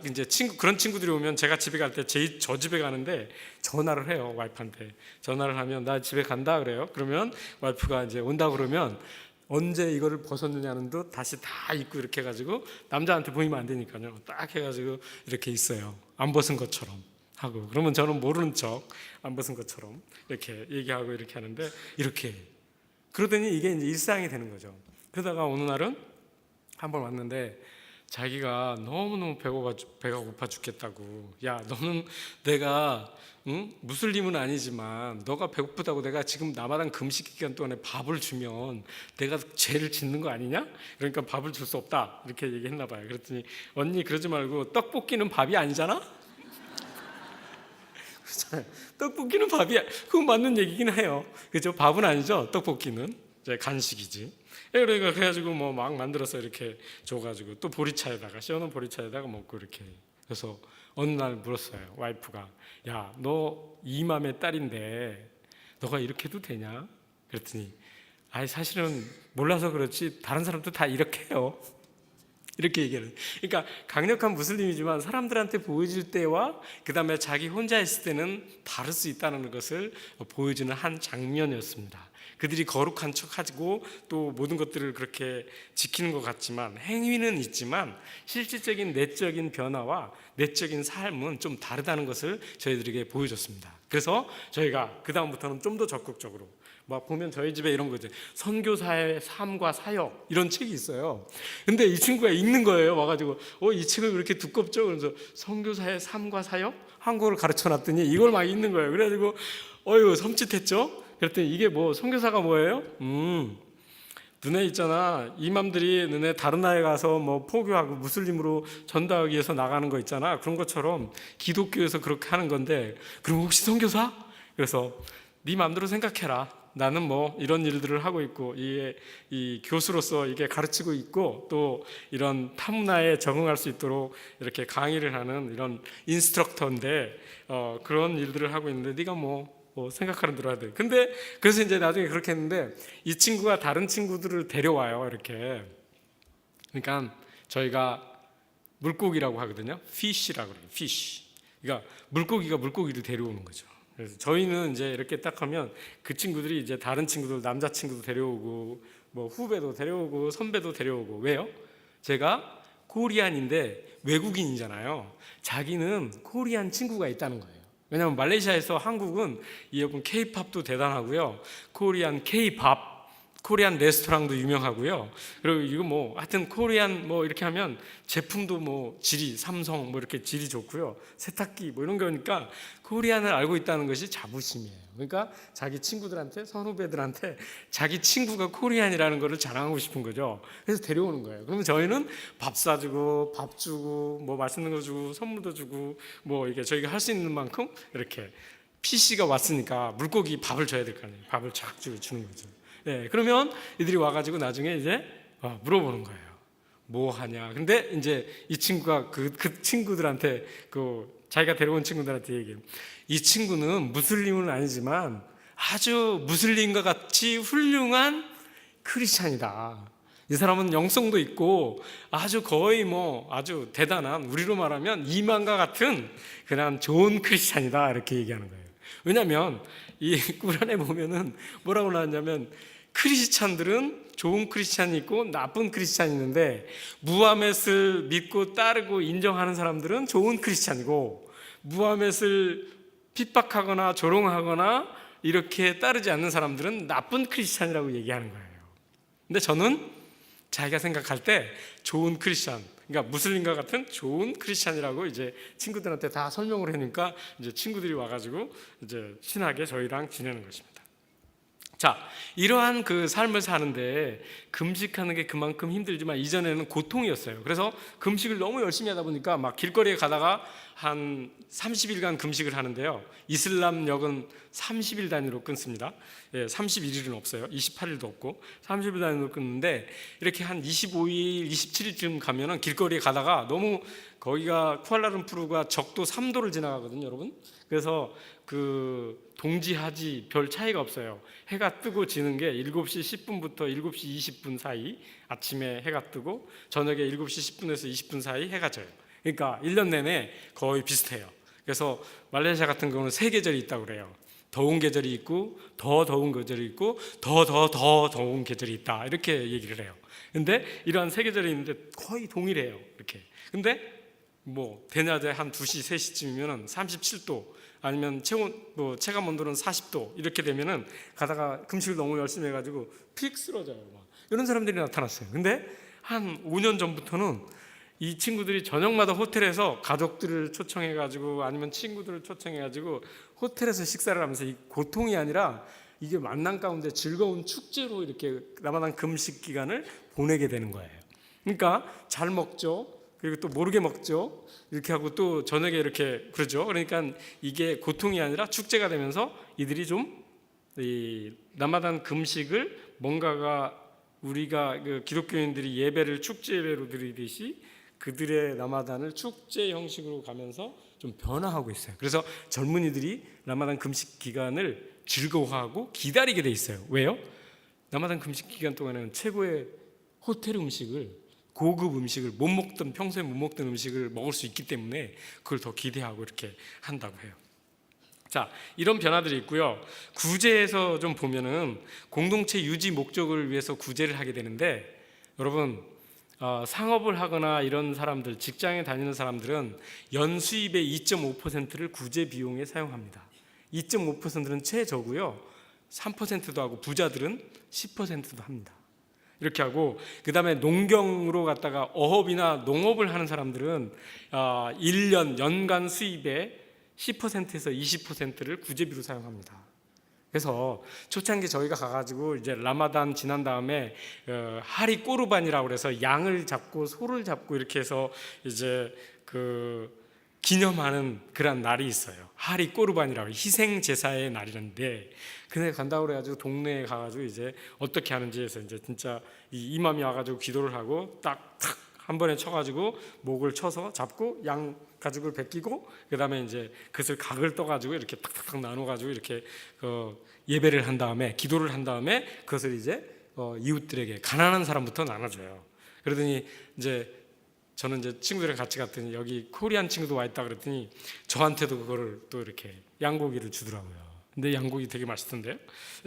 이제 그런 친구들이 오면 제가 집에 갈 때 저 집에 가는데 전화를 해요. 와이프한테 전화를 하면 나 집에 간다 그래요. 그러면 와이프가 이제 온다 그러면 언제 이거를 벗었느냐는 듯 다시 다 입고 이렇게 해가지고, 남자한테 보이면 안 되니까요, 딱 해가지고 이렇게 있어요. 안 벗은 것처럼 하고. 그러면 저는 모르는 척 안 벗은 것처럼 이렇게 얘기하고 이렇게 하는데, 이렇게 그러더니 이게 이제 일상이 되는 거죠. 그러다가 어느 날은 한번 왔는데 자기가 너무너무 배가 고파 죽겠다고, 야, 너는 내가 무슬림은 아니지만 너가 배고프다고 내가 지금 라마단 금식 기간 동안에 밥을 주면 내가 죄를 짓는 거 아니냐? 그러니까 밥을 줄 수 없다, 이렇게 얘기했나 봐요. 그랬더니, 언니 그러지 말고 떡볶이는 밥이 아니잖아? 떡볶이는 밥이야. 그건 맞는 얘기긴 해요. 그죠? 밥은 아니죠. 떡볶이는 이제 간식이지. 그러니까 그래가지고 뭐 막 만들어서 이렇게 줘가지고 또 시원한 보리차에다가 먹고 이렇게. 그래서 어느 날 물었어요, 와이프가. 야, 너 이맘의 딸인데 너가 이렇게 해도 되냐? 그랬더니, 아니 사실은 몰라서 그렇지 다른 사람도 다 이렇게 해요. 이렇게 얘기를. 그러니까 강력한 무슬림이지만 사람들한테 보여줄 때와 그 다음에 자기 혼자 있을 때는 다를 수 있다는 것을 보여주는 한 장면이었습니다. 그들이 거룩한 척하고 또 모든 것들을 그렇게 지키는 것 같지만, 행위는 있지만 실질적인 내적인 변화와 내적인 삶은 좀 다르다는 것을 저희들에게 보여줬습니다. 그래서 저희가 그 다음부터는 좀 더 적극적으로, 막 보면 저희 집에 이런 거죠. 선교사의 삶과 사역, 이런 책이 있어요. 근데 이 친구가 읽는 거예요. 와가지고 이 책을 왜 이렇게 두껍죠? 그래서 선교사의 삶과 사역? 한국어를 가르쳐 놨더니 이걸 막 읽는 거예요. 그래가지고 섬찟했죠? 그랬더니 이게 선교사가 뭐예요? 너네 있잖아, 이맘들이 너네 다른 나라에 가서 뭐 포교하고 무슬림으로 전도하기 위해서 나가는 거 있잖아. 그런 것처럼 기독교에서 그렇게 하는 건데, 그럼 혹시 선교사? 그래서 네 맘대로 생각해라. 나는 뭐 이런 일들을 하고 있고, 이 교수로서 이게 가르치고 있고, 또 이런 타문화에 적응할 수 있도록 이렇게 강의를 하는 이런 인스트럭터인데, 그런 일들을 하고 있는데 네가 뭐 생각하는 대로 해야 돼. 근데 그래서 이제 나중에 그렇게 했는데, 이 친구가 다른 친구들을 데려와요, 이렇게. 그러니까 저희가 물고기라고 하거든요. fish라고 그래요. fish. 그러니까 물고기가 물고기를 데려오는 거죠. 그래서 저희는 이제 이렇게 딱 하면 그 친구들이 이제 다른 친구들, 남자 친구도 데려오고 뭐 후배도 데려오고 선배도 데려오고. 왜요? 제가 코리안인데 외국인이잖아요. 자기는 코리안 친구가 있다는 거예요. 왜냐하면 말레이시아에서 한국은 여러분 K-팝도 대단하고요, 코리안 K-팝, 코리안 레스토랑도 유명하고요. 그리고 이거 뭐 하여튼 코리안 뭐 이렇게 하면 제품도 뭐 질이 삼성 뭐 이렇게 질이 좋고요. 세탁기 뭐 이런 거니까 코리안을 알고 있다는 것이 자부심이에요. 그러니까 자기 친구들한테, 선후배들한테 자기 친구가 코리안이라는 것을 자랑하고 싶은 거죠. 그래서 데려오는 거예요. 그러면 저희는 밥 사주고 밥 주고 뭐 맛있는 거 주고 선물도 주고 뭐 이게 저희가 할 수 있는 만큼 이렇게 PC가 왔으니까 물고기 밥을 줘야 될 거 아니에요. 밥을 쫙 주는 거죠. 예, 그러면 이들이 와가지고 나중에 이제 물어보는 거예요. 뭐 하냐. 근데 이제 이 친구가 그 친구들한테 자기가 데려온 친구들한테 얘기해요. 이 친구는 무슬림은 아니지만 아주 무슬림과 같이 훌륭한 크리스찬이다. 이 사람은 영성도 있고 아주 거의 뭐 아주 대단한, 우리로 말하면 이만과 같은 그냥 좋은 크리스찬이다, 이렇게 얘기하는 거예요. 왜냐하면 이 꾸란에 보면은 뭐라고 나왔냐면 크리스찬들은 좋은 크리스찬이 있고 나쁜 크리스찬이 있는데 무하멧을 믿고 따르고 인정하는 사람들은 좋은 크리스찬이고 무하멧을 핍박하거나 조롱하거나 이렇게 따르지 않는 사람들은 나쁜 크리스찬이라고 얘기하는 거예요. 근데 저는 자기가 생각할 때 좋은 크리스찬, 그러니까 무슬림과 같은 좋은 크리스찬이라고 이제 친구들한테 다 설명을 하니까 이제 친구들이 와가지고 이제 친하게 저희랑 지내는 것입니다. 자, 이러한 그 삶을 사는데 금식하는 게 그만큼 힘들지만 이전에는 고통이었어요. 그래서 금식을 너무 열심히 하다 보니까 막 길거리에 가다가 한 30일간 금식을 하는데요. 이슬람력은 30일 단위로 끊습니다. 예, 31일은 없어요. 28일도 없고 30일 단위로 끊는데 이렇게 한 25일, 27일쯤 가면은 길거리에 가다가 너무 거기가 쿠알라룸푸르가 적도 3도를 지나가거든요, 여러분. 그래서 그 동지하지 별 차이가 없어요. 해가 뜨고 지는 게 7시 10분부터 7시 20분 사이 아침에 해가 뜨고 저녁에 7시 10분에서 20분 사이 해가 져요. 그러니까 1년 내내 거의 비슷해요. 그래서 말레이시아 같은 경우는 3계절이 있다고 그래요. 더운 계절이 있고 더 더운 계절이 있고 더 더운 계절이 있다, 이렇게 얘기를 해요. 근데 이러한 3계절이 있는데 거의 동일해요, 이렇게. 근데 뭐 대낮에 한 2시, 3시쯤이면 37도 아니면 체감 온도는 40도 이렇게 되면은 가다가 금식을 너무 열심히 해가지고 픽 쓰러져요. 막 이런 사람들이 나타났어요. 근데 한 5년 전부터는 이 친구들이 저녁마다 호텔에서 가족들을 초청해가지고 아니면 친구들을 초청해가지고 호텔에서 식사를 하면서 이 고통이 아니라 이게 만남 가운데 즐거운 축제로 이렇게 라마단 금식 기간을 보내게 되는 거예요. 그러니까 잘 먹죠. 그리고 또 모르게 먹죠. 이렇게 하고 또 저녁에 이렇게 그러죠. 그러니까 이게 고통이 아니라 축제가 되면서 이들이 좀 이 라마단 금식을 뭔가가 우리가 그 기독교인들이 예배를 축제 예배로 드리듯이 그들의 라마단을 축제 형식으로 가면서 좀 변화하고 있어요. 그래서 젊은이들이 라마단 금식 기간을 즐거워하고 기다리게 돼 있어요. 왜요? 라마단 금식 기간 동안에는 최고의 호텔 음식을, 고급 음식을 못 먹던, 평소에 못 먹던 음식을 먹을 수 있기 때문에 그걸 더 기대하고 이렇게 한다고 해요. 자, 이런 변화들이 있고요. 구제에서 좀 보면은 공동체 유지 목적을 위해서 구제를 하게 되는데, 여러분 상업을 하거나 이런 사람들, 직장에 다니는 사람들은 연수입의 2.5%를 구제 비용에 사용합니다. 2.5%는 최저고요. 3%도 하고 부자들은 10%도 합니다. 이렇게 하고, 그 다음에 농경으로 갔다가 어업이나 농업을 하는 사람들은 1년 연간 수입의 10%에서 20%를 구제비로 사용합니다. 그래서 초창기 저희가 가가지고 이제 라마단 지난 다음에 하리 꼬르반이라고 그래서 양을 잡고 소를 잡고 이렇게 해서 이제 그 기념하는 그런 날이 있어요. 하리 꼬르반이라고, 희생 제사의 날이란데, 그날 간다고 그래가지고 동네에 가가지고 이제 어떻게 하는지 해서 이제 진짜 이 이맘이 와가지고 기도를 하고 딱 한 번에 쳐가지고 목을 쳐서 잡고 양 가죽을 벗기고 그 다음에 이제 그것을 각을 떠가지고 이렇게 탁탁탁 나눠가지고 이렇게 예배를 한 다음에 기도를 한 다음에 그것을 이제 이웃들에게, 가난한 사람부터 나눠줘요. 그러더니 이제 저는 이제 친구들이랑 같이 갔더니 여기 코리안 친구도 와 있다 그랬더니 저한테도 그거를 또 이렇게 양고기를 주더라고요. 근데 양고기 되게 맛있던데요.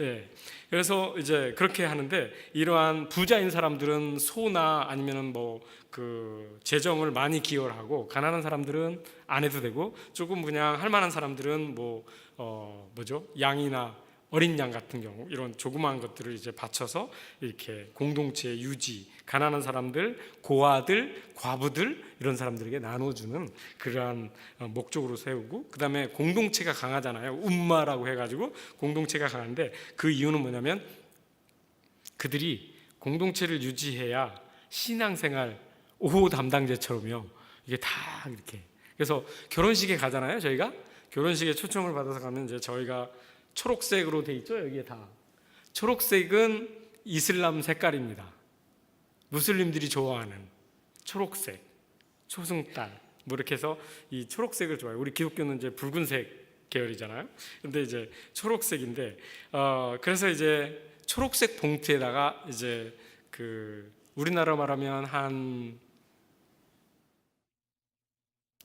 예. 그래서 이제 그렇게 하는데, 이러한 부자인 사람들은 소나 아니면은 뭐 그 재정을 많이 기여를 하고, 가난한 사람들은 안 해도 되고, 조금 그냥 할 만한 사람들은 뭐 뭐죠? 양이나 어린 양 같은 경우 이런 조그마한 것들을 이제 바쳐서 이렇게 공동체 유지, 가난한 사람들, 고아들, 과부들 이런 사람들에게 나눠주는 그러한 목적으로 세우고, 그 다음에 공동체가 강하잖아요. 움마라고 해가지고 공동체가 강한데 그 이유는 뭐냐면 그들이 공동체를 유지해야 신앙생활 5호 담당제처럼요. 이게 다 이렇게. 그래서 결혼식에 가잖아요. 저희가 결혼식에 초청을 받아서 가면 이제 저희가 초록색으로 돼 있죠. 여기에 다 초록색은 이슬람 색깔입니다. 무슬림들이 좋아하는 초록색, 초승달 뭐 이렇게 해서 이 초록색을 좋아해요. 우리 기독교는 이제 붉은색 계열이잖아요. 근데 이제 초록색인데 그래서 이제 초록색 봉투에다가 이제 그 우리나라 말하면 한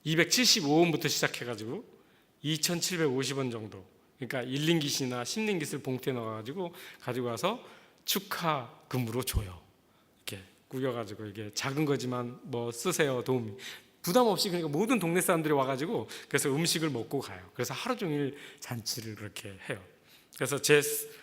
275원부터 시작해가지고 2,750원 정도, 그러니까 1링깃이나 10링깃을 봉투에 넣어가지고 가지고 와서 축하금으로 줘요. 이렇게 구겨가지고 이게 작은 거지만 뭐 쓰세요, 도움이 부담 없이. 그러니까 모든 동네 사람들이 와가지고 그래서 음식을 먹고 가요. 그래서 하루 종일 잔치를 그렇게 해요. 그래서 제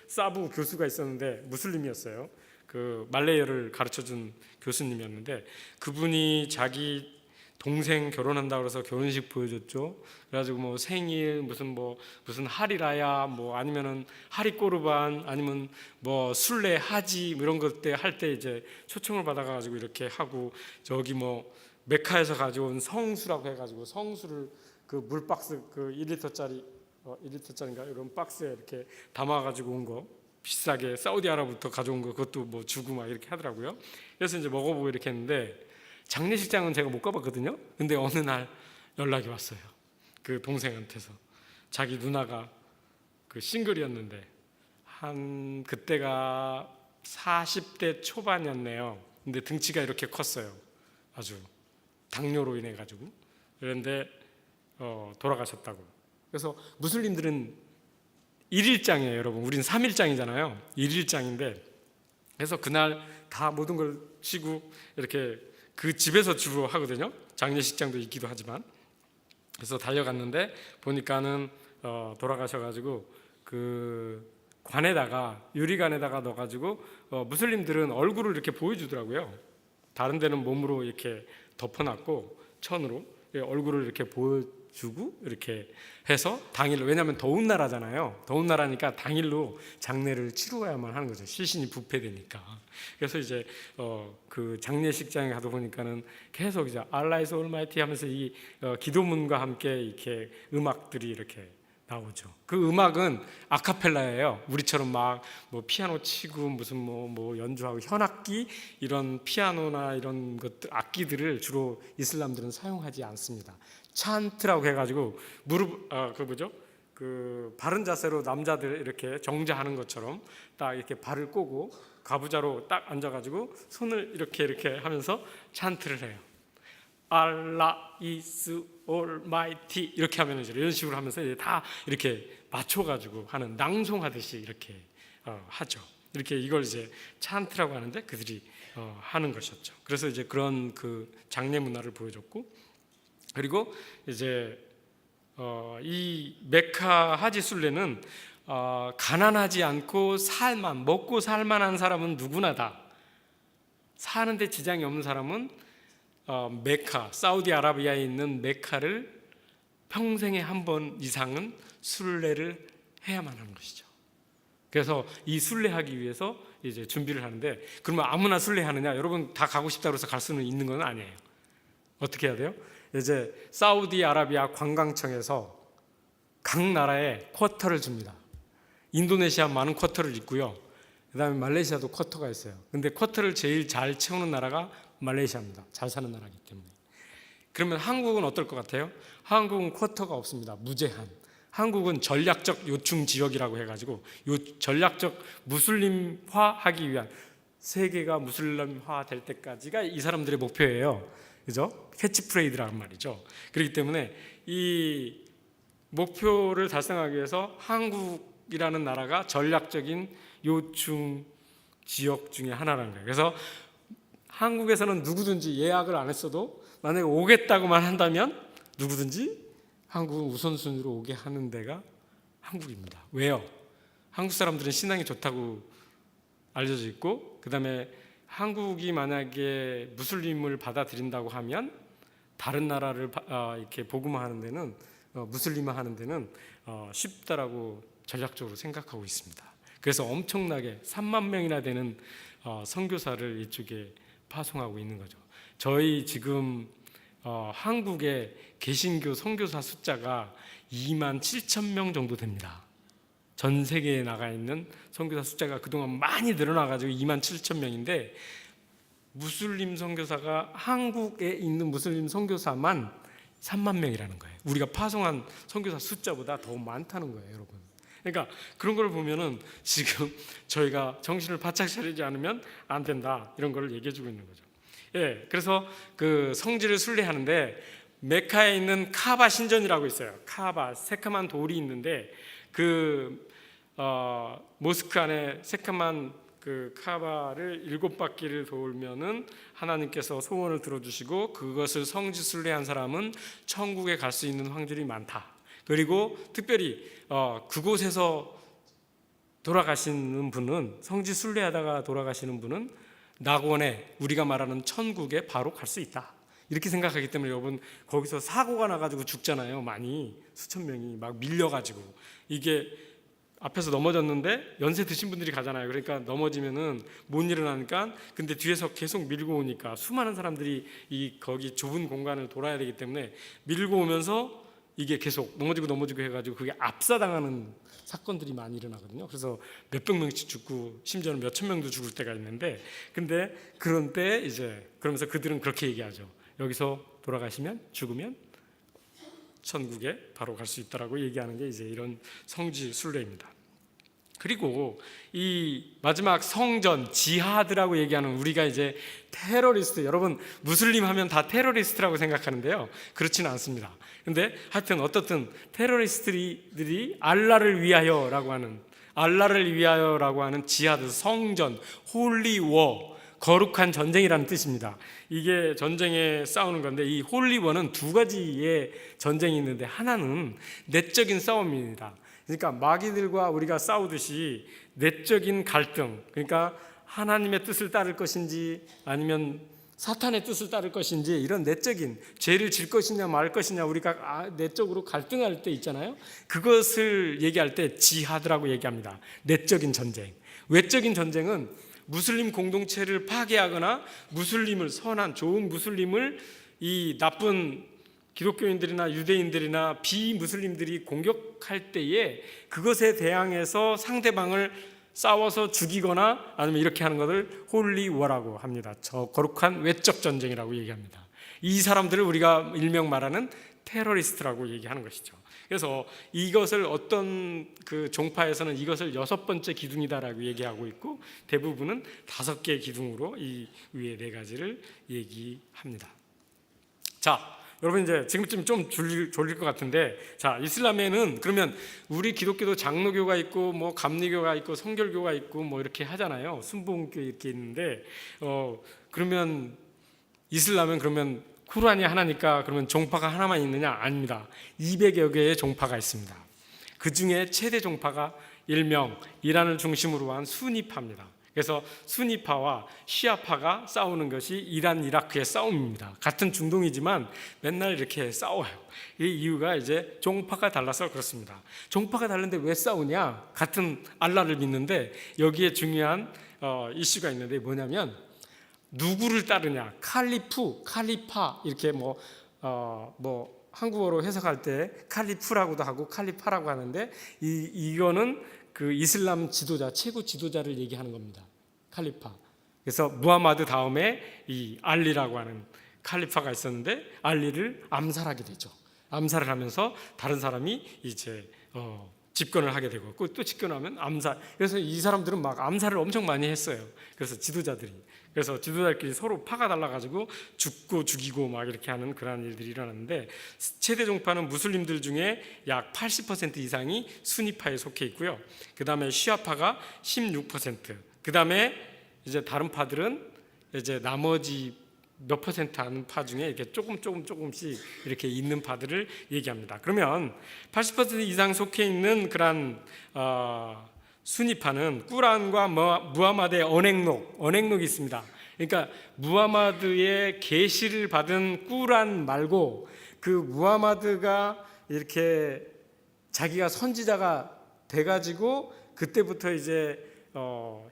사부 교수가 있었는데 무슬림이었어요. 그 말레이어를 가르쳐준 교수님이었는데 그분이 자기 동생 결혼한다고 해서 결혼식 보여줬죠. 그래가지고 뭐 생일 무슨 하리라야 뭐 아니면은 하리꼬르반 아니면 뭐 술래 하지 뭐 이런 것 때 할 때 이제 초청을 받아가지고 이렇게 하고, 저기 뭐 메카에서 가져온 성수라고 해가지고 성수를 그 물박스 그 1리터짜리 1리터짜리인가 이런 박스에 이렇게 담아가지고 온 거 비싸게 사우디아라부터 가져온 거 그것도 뭐 주고 막 이렇게 하더라고요. 그래서 이제 먹어보고 이렇게 했는데 장례식장은 제가 못 가봤거든요. 근데 어느 날 연락이 왔어요. 그 동생한테서 자기 누나가 그 싱글이었는데 한 그때가 40대 초반이었네요. 근데 등치가 이렇게 컸어요. 아주 당뇨로 인해 가지고. 그런데 돌아가셨다고. 그래서 무슬림들은 1일장이에요, 여러분. 우린 3일장이잖아요. 1일장인데 그래서 그날 다 모든 걸 쉬고 이렇게 그 집에서 주로 하거든요. 장례식장도 있기도 하지만. 그래서 달려갔는데 보니까는 돌아가셔가지고 그 관에다가 유리관에다가 넣어가지고 무슬림들은 얼굴을 이렇게 보여주더라고요. 다른 데는 몸으로 이렇게 덮어놨고 천으로 얼굴을 이렇게 보여주고 이렇게 해서 당일로, 왜냐하면 더운 나라잖아요. 더운 나라니까 당일로 장례를 치루어야만 하는 거죠. 시신이 부패되니까. 그래서 이제 그 장례식장에 가다 보니까는 계속 이제 Allah is Almighty 하면서 이 기도문과 함께 이렇게 음악들이 이렇게 나오죠. 그 음악은 아카펠라예요. 우리처럼 막 뭐 피아노 치고 무슨 뭐 연주하고 현악기 이런 피아노나 이런 것들 악기들을 주로 이슬람들은 사용하지 않습니다. 찬트라고 해가지고 무릎 그 뭐죠? 그 바른 자세로 남자들 이렇게 정자하는 것처럼 딱 이렇게 발을 꼬고 가부좌로 딱 앉아가지고 손을 이렇게 하면서 찬트를 해요. Allah is Almighty 이렇게 하면 이제 이런 식으로 하면서 이제 다 이렇게 맞춰가지고 하는 낭송하듯이 이렇게 하죠. 이렇게 이걸 이제 찬트라고 하는데 그들이 하는 것이었죠. 그래서 이제 그런 그 장례 문화를 보여줬고, 그리고 이제 이 메카 하지 순례는 가난하지 않고 먹고 살만한 사람은 누구나 다, 사는데 지장이 없는 사람은 메카, 사우디아라비아에 있는 메카를 평생에 한 번 이상은 순례를 해야만 하는 것이죠. 그래서 이 순례하기 위해서 이제 준비를 하는데, 그러면 아무나 순례하느냐? 여러분 다 가고 싶다고 해서 갈 수는 있는 건 아니에요. 어떻게 해야 돼요? 이제 사우디아라비아 관광청에서 각 나라에 쿼터를 줍니다. 인도네시아 많은 쿼터를 있고요. 그 다음에 말레이시아도 쿼터가 있어요. 근데 쿼터를 제일 잘 채우는 나라가 말레이시아입니다. 잘 사는 나라이기 때문에. 그러면 한국은 어떨 것 같아요? 한국은 쿼터가 없습니다. 무제한. 한국은 전략적 요충 지역이라고 해가지고 전략적 무슬림화하기 위한, 세계가 무슬림화 될 때까지가 이 사람들의 목표예요. 그죠? 캐치프레이드란 말이죠. 그렇기 때문에 이 목표를 달성하기 위해서 한국이라는 나라가 전략적인 요충 지역 중에 하나라는 거예요. 그래서 한국에서는 누구든지 예약을 안 했어도 만약에 오겠다고만 한다면 누구든지 한국은 우선순위로 오게 하는 데가 한국입니다. 왜요? 한국 사람들은 신앙이 좋다고 알려져 있고, 그 다음에 한국이 만약에 무슬림을 받아들인다고 하면 다른 나라를 이렇게 복음화하는 데는 무슬림화하는 데는 쉽다라고 전략적으로 생각하고 있습니다. 그래서 엄청나게 3만 명이나 되는 선교사를 이쪽에 파송하고 있는 거죠. 저희 지금 한국의 개신교 선교사 숫자가 2만 7천 명 정도 됩니다. 전 세계에 나가 있는 선교사 숫자가 그동안 많이 늘어나가지고 2만 7천 명인데, 무슬림 선교사가 한국에 있는 무슬림 선교사만 3만 명이라는 거예요. 우리가 파송한 선교사 숫자보다 더 많다는 거예요, 여러분. 그러니까 그런 걸 보면은 지금 저희가 정신을 바짝 차리지 않으면 안 된다, 이런 걸 얘기해 주고 있는 거죠. 예, 그래서 그 성지를 순례하는데 메카에 있는 카바 신전이라고 있어요. 카바, 새카만 돌이 있는데 그 모스크 안에 새카만 그 카바를 7바퀴를 돌면은 하나님께서 소원을 들어주시고 그것을 성지 순례한 사람은 천국에 갈 수 있는 확률이 많다. 그리고 특별히 그곳에서 돌아가시는 분은, 성지 순례하다가 돌아가시는 분은 낙원에, 우리가 말하는 천국에 바로 갈 수 있다, 이렇게 생각하기 때문에 여러분, 거기서 사고가 나가지고 죽잖아요. 많이, 수천 명이 막 밀려가지고. 이게 앞에서 넘어졌는데 연세 드신 분들이 가잖아요. 그러니까 넘어지면은 못 일어나니까, 근데 뒤에서 계속 밀고 오니까 수많은 사람들이 거기 좁은 공간을 돌아야 되기 때문에 밀고 오면서 이게 계속 넘어지고 해가지고 그게 압사당하는 사건들이 많이 일어나거든요. 그래서 몇백 명씩 죽고 심지어는 몇천 명도 죽을 때가 있는데, 근데 그런 때 이제 그러면서 그들은 그렇게 얘기하죠. 여기서 돌아가시면, 죽으면 천국에 바로 갈 수 있다라고 얘기하는 게 이제 이런 성지 순례입니다. 그리고 이 마지막 성전, 지하드라고 얘기하는, 우리가 이제 테러리스트, 여러분 무슬림 하면 다 테러리스트라고 생각하는데요, 그렇지는 않습니다. 근데 하여튼 어떻든 테러리스트들이 알라를 위하여라고 하는 지하드, 성전, 홀리워, 거룩한 전쟁이라는 뜻입니다. 이게 전쟁에 싸우는 건데, 이 홀리워는 두 가지의 전쟁이 있는데, 하나는 내적인 싸움입니다. 그러니까 마귀들과 우리가 싸우듯이 내적인 갈등, 그러니까 하나님의 뜻을 따를 것인지 아니면 사탄의 뜻을 따를 것인지, 이런 내적인, 죄를 질 것이냐 말 것이냐 우리가 내적으로 갈등할 때 있잖아요. 그것을 얘기할 때 지하드라고 얘기합니다. 내적인 전쟁. 외적인 전쟁은 무슬림 공동체를 파괴하거나 무슬림을, 선한 좋은 무슬림을 이 나쁜 기독교인들이나 유대인들이나 비무슬림들이 공격할 때에 그것에 대항해서 상대방을 싸워서 죽이거나 아니면 이렇게 하는 것을 홀리워라고 합니다. 저 거룩한 외적 전쟁이라고 얘기합니다. 이 사람들을 우리가 일명 말하는 테러리스트라고 얘기하는 것이죠. 그래서 이것을 어떤 그 종파에서는 이것을 6번째 기둥이다라고 얘기하고 있고, 대부분은 5개의 기둥으로 이 위에 4가지를 얘기합니다. 자, 여러분 이제 지금쯤 좀 졸릴 것 같은데, 자, 이슬람에는 그러면 우리 기독교도 장로교가 있고 뭐 감리교가 있고 성결교가 있고 뭐 이렇게 하잖아요. 순복음교 이렇게 있는데, 그러면 이슬람은 그러면 쿠란이 하나니까 그러면 종파가 하나만 있느냐? 아닙니다. 200여 개의 종파가 있습니다. 그 중에 최대 종파가 일명 이란을 중심으로 한 수니파입니다. 그래서 수니파와 시아파가 싸우는 것이 이란 이라크의 싸움입니다. 같은 중동이지만 맨날 이렇게 싸워요. 이 이유가 이제 종파가 달라서 그렇습니다. 종파가 다른데 왜 싸우냐? 같은 알라를 믿는데 여기에 중요한 이슈가 있는데, 뭐냐면 누구를 따르냐? 칼리파 이렇게 뭐 한국어로 해석할 때 칼리프라고도 하고 칼리파라고 하는데, 이거는 그 이슬람 지도자, 최고 지도자를 얘기하는 겁니다. 칼리파. 그래서 무하마드 다음에 이 알리라고 하는 칼리파가 있었는데, 알리를 암살하게 되죠. 암살을 하면서 다른 사람이 이제 집권을 하게 되고, 또 집권하면 암살. 그래서 이 사람들은 막 암살을 엄청 많이 했어요. 그래서 지도자들끼리 서로 파가 달라가지고 죽고 죽이고 막 이렇게 하는 그런 일들이 일어났는데, 최대 종파는 무슬림들 중에 약 80% 이상이 수니파에 속해 있고요. 그 다음에 시아파가 16%. 그 다음에 이제 다른 파들은 이제 나머지 몇 퍼센트 하는 파 중에 이렇게 조금씩 이렇게 있는 파들을 얘기합니다. 그러면 80% 이상 속해 있는 그런 수니파는 꾸란과 무하마드의 언행록이 있습니다. 그러니까 무하마드의 계시를 받은 꾸란 말고 그 무하마드가 이렇게 자기가 선지자가 돼가지고 그때부터 이제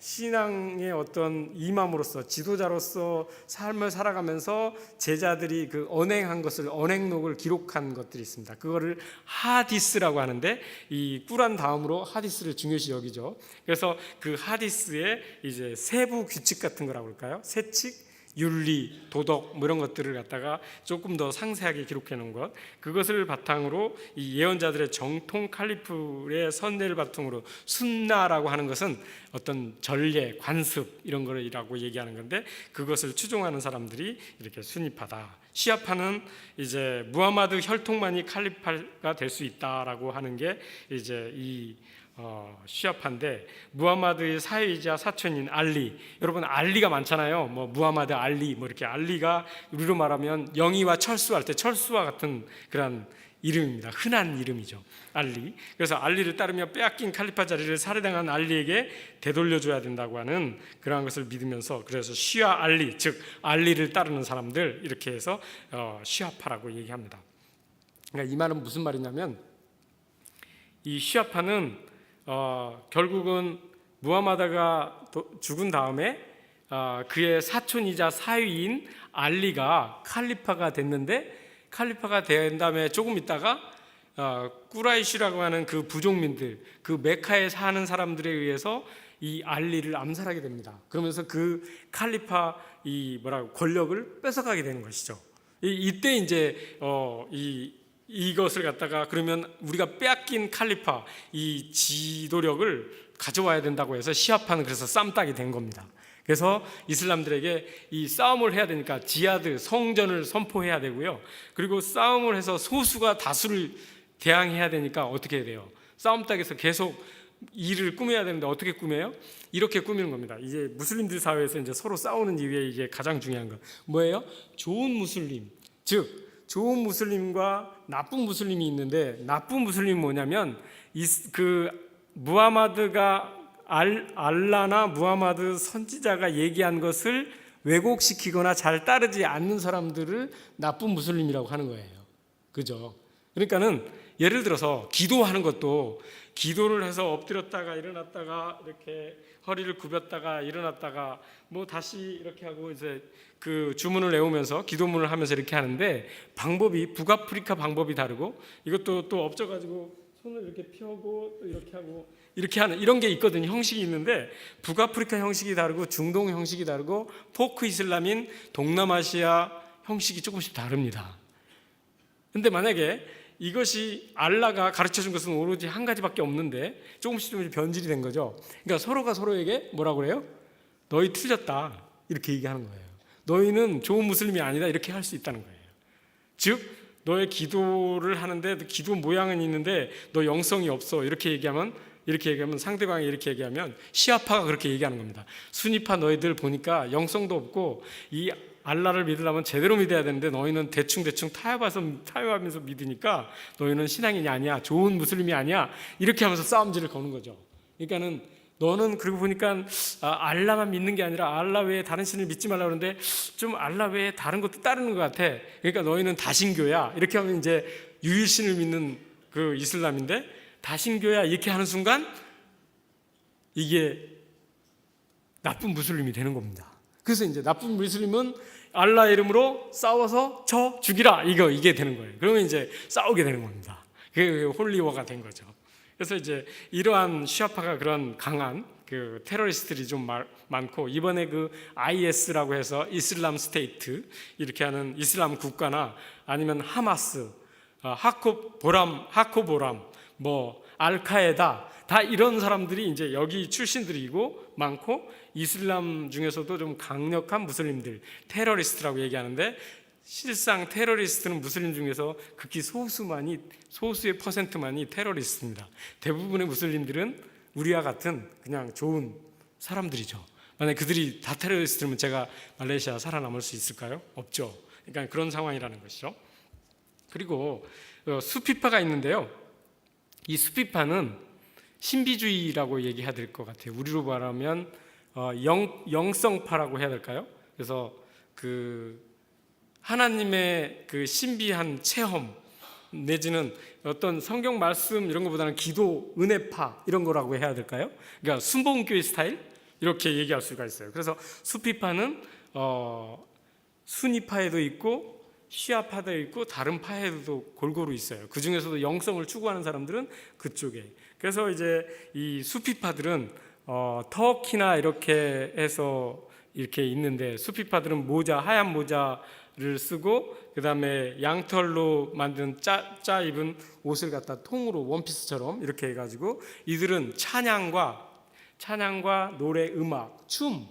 신앙의 어떤 임함으로써 지도자로서 삶을 살아가면서 제자들이 그 언행한 것을 언행록을 기록한 것들이 있습니다. 그거를 하디스라고 하는데 이 꾸란 다음으로 하디스를 중요시 여기죠. 그래서 그 하디스의 이제 세부 규칙 같은 거라고 할까요? 세칙, 윤리, 도덕 뭐 이런 것들을 갖다가 조금 더 상세하게 기록해 놓은 것, 그것을 바탕으로 이 예언자들의 정통 칼리프의 선례를 바탕으로 순나라고 하는 것은 어떤 전례, 관습 이런 거라고 얘기하는 건데, 그것을 추종하는 사람들이 이렇게 수니파다. 시아파는 이제 무하마드 혈통만이 칼리파가 될 수 있다라고 하는 게 이제 이 시아파인데, 무하마드의 사위이자 사촌인 알리, 여러분 알리가 많잖아요. 뭐 무하마드 알리, 뭐 이렇게 알리가 우리로 말하면 영희와 철수할 때 철수와 같은 그런 이름입니다. 흔한 이름이죠, 알리. 그래서 알리를 따르며 빼앗긴 칼리파 자리를 살해당한 알리에게 되돌려줘야 된다고 하는 그러한 것을 믿으면서, 그래서 시아 알리, 즉 알리를 따르는 사람들, 이렇게 해서 시아파라고 얘기합니다. 그러니까 이 말은 무슨 말이냐면, 이 시아파는 결국은 무하마드가 죽은 다음에 그의 사촌이자 사위인 알리가 칼리파가 됐는데, 칼리파가 된 다음에 조금 있다가 꾸라이시라고 하는 그 부족민들, 그 메카에 사는 사람들에 의해서 이 알리를 암살하게 됩니다. 그러면서 그 칼리파 권력을 뺏어가게 되는 것이죠. 이때 이제 이것을 갖다가, 그러면 우리가 빼앗긴 칼리파, 이 지도력을 가져와야 된다고 해서 시아파는 그래서 쌈딱이 된 겁니다. 그래서 이슬람들에게 이 싸움을 해야 되니까 지하드, 성전을 선포해야 되고요. 그리고 싸움을 해서 소수가 다수를 대항해야 되니까 어떻게 해야 돼요? 싸움닭에서 계속 일을 꾸며야 되는데 어떻게 꾸며요? 이렇게 꾸미는 겁니다. 이제 무슬림들 사회에서 이제 서로 싸우는 이유에 이게 가장 중요한 건 뭐예요? 좋은 무슬림, 즉 좋은 무슬림과 나쁜 무슬림이 있는데, 나쁜 무슬림은 뭐냐면 그 무하마드가 알라나 무하마드 선지자가 얘기한 것을 왜곡시키거나 잘 따르지 않는 사람들을 나쁜 무슬림이라고 하는 거예요. 그죠? 그러니까는 예를 들어서 기도하는 것도, 기도를 해서 엎드렸다가 일어났다가 이렇게 허리를 굽혔다가 일어났다가 뭐 다시 이렇게 하고 이제 그 주문을 외우면서 기도문을 하면서 이렇게 하는데, 방법이 북아프리카 방법이 다르고, 이것도 또 엎져가지고 손을 이렇게 펴고 또 이렇게 하고 이렇게 하는 이런 게 있거든요. 형식이 있는데 북아프리카 형식이 다르고 중동 형식이 다르고 포크 이슬람인 동남아시아 형식이 조금씩 다릅니다. 근데 만약에 이것이 알라가 가르쳐준 것은 오로지 한 가지밖에 없는데 조금씩 변질이 된 거죠. 그러니까 서로가 서로에게 뭐라고 그래요? 너희 틀렸다, 이렇게 얘기하는 거예요. 너희는 좋은 무슬림이 아니다, 이렇게 할 수 있다는 거예요. 즉 너의 기도를 하는데 기도 모양은 있는데 너 영성이 없어, 이렇게 얘기하면 상대방이 이렇게 얘기하면 시아파가 그렇게 얘기하는 겁니다. 수니파 너희들 보니까 영성도 없고 이 알라를 믿으려면 제대로 믿어야 되는데 너희는 대충 타협하면서 믿으니까 너희는 신앙인이 아니야, 좋은 무슬림이 아니야, 이렇게 하면서 싸움질을 거는 거죠. 그러니까는 너는 그러고 보니까 알라만 믿는 게 아니라 알라 외에 다른 신을 믿지 말라고 그러는데 좀 알라 외에 다른 것도 따르는 것 같아. 그러니까 너희는 다신교야, 이렇게 하면 이제 유일신을 믿는 그 이슬람인데, 다신교야 이렇게 하는 순간 이게 나쁜 무슬림이 되는 겁니다. 그래서 이제 나쁜 무슬림은 알라 이름으로 싸워서 죽이라, 이게 되는 거예요. 그러면 이제 싸우게 되는 겁니다. 그게 홀리워가 된 거죠. 그래서 이제 이러한 시아파가 그런 강한 그 테러리스트들이 좀 많고, 이번에 그 IS라고 해서 이슬람 스테이트 이렇게 하는 이슬람 국가나 아니면 하마스, 하코보람, 뭐 알카에다, 다 이런 사람들이 이제 여기 출신들이고 많고, 이슬람 중에서도 좀 강력한 무슬림들, 테러리스트라고 얘기하는데, 실상 테러리스트는 무슬림 중에서 극히 소수의 퍼센트만이 테러리스트입니다. 대부분의 무슬림들은 우리와 같은 그냥 좋은 사람들이죠. 만약 그들이 다 테러리스트면 제가 말레이시아 살아남을 수 있을까요? 없죠. 그러니까 그런 상황이라는 것이죠. 그리고 수피파가 있는데요, 이 수피파는 신비주의라고 얘기해야 될 것 같아요. 우리로 말하면 영성파라고 해야 될까요? 그래서 그 하나님의 그 신비한 체험 내지는 어떤 성경 말씀 이런 것보다는 기도, 은혜파 이런 거라고 해야 될까요? 그러니까 순복음교회 스타일 이렇게 얘기할 수가 있어요. 그래서 수피파는 순위파에도 있고 시아파도 있고 다른 파에도 골고루 있어요. 그 중에서도 영성을 추구하는 사람들은 그쪽에. 그래서 이제 이 수피파들은 터키나 이렇게 해서 이렇게 있는데, 수피파들은 하얀 모자를 쓰고 그 다음에 양털로 만든 짜 입은 옷을 갖다 통으로 원피스처럼 이렇게 해가지고 이들은 찬양과 노래, 음악, 춤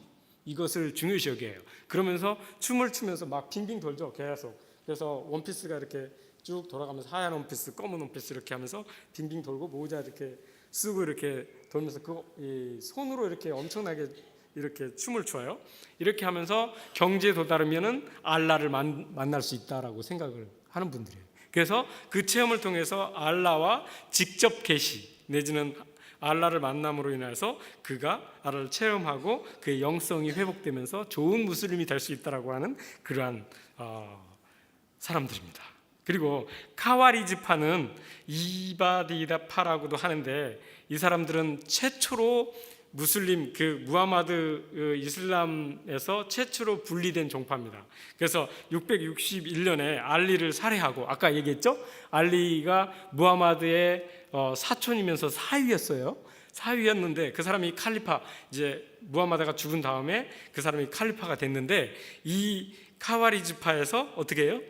이것을 중요시 여겨요. 그러면서 춤을 추면서 막 빙빙 돌죠. 계속. 그래서 원피스가 이렇게 쭉 돌아가면서 하얀 원피스, 검은 원피스 이렇게 하면서 빙빙 돌고 모자 이렇게 쓰고 이렇게 돌면서 이 손으로 이렇게 엄청나게 이렇게 춤을 춰요. 이렇게 하면서 경지에 도달하면은 알라를 만날 수 있다라고 생각을 하는 분들이에요. 그래서 그 체험을 통해서 알라와 직접 계시 내지는 알라를 만남으로 인해서 그가 알라를 체험하고 그의 영성이 회복되면서 좋은 무슬림이 될 수 있다라고 하는 그러한 사람들입니다. 그리고 카와리즈파는 이바디다파라고도 하는데, 이 사람들은 최초로 무슬림 무하마드 이슬람에서 최초로 분리된 종파입니다. 그래서 661년에 알리를 살해하고, 아까 얘기했죠? 알리가 무하마드의 사촌이면서 사위였어요. 사위였는데 그 사람이 칼리파, 이제 무하마드가 죽은 다음에 그 사람이 칼리파가 됐는데, 이 카와리즈파에서 어떻게 해요?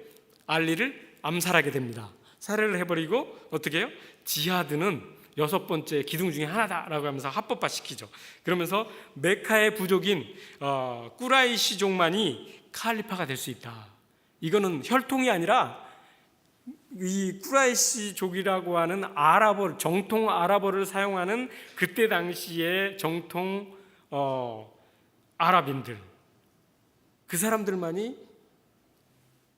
알리를 암살하게 됩니다. 살해를 해버리고 어떻게 해요? 지하드는 6번째 기둥 중에 하나다라고 하면서 합법화시키죠. 그러면서 메카의 부족인 꾸라이시족만이 칼리파가 될 수 있다. 이거는 혈통이 아니라 이 꾸라이시족이라고 하는 정통 아랍어를 사용하는 그때 당시의 정통 아랍인들, 그 사람들만이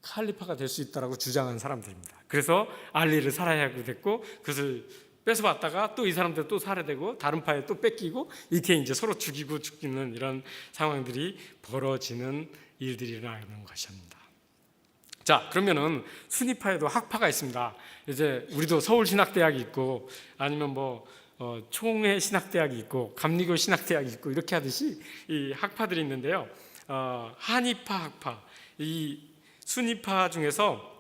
칼리파가 될 수 있다라고 주장한 사람들입니다. 그래서 알리를 살해하게 됐고, 그것을 뺏어봤다가 또 이 사람들 또 살해되고 다른 파에 또 뺏기고, 이렇게 이제 서로 죽이는 이런 상황들이 벌어지는 일들이 일어나는 것입니다. 자, 그러면은 순위파에도 학파가 있습니다. 이제 우리도 서울신학대학이 있고 아니면 총회 신학대학이 있고 감리교 신학대학이 있고 이렇게 하듯이 이 학파들이 있는데요. 한이파 학파, 이 순위파 중에서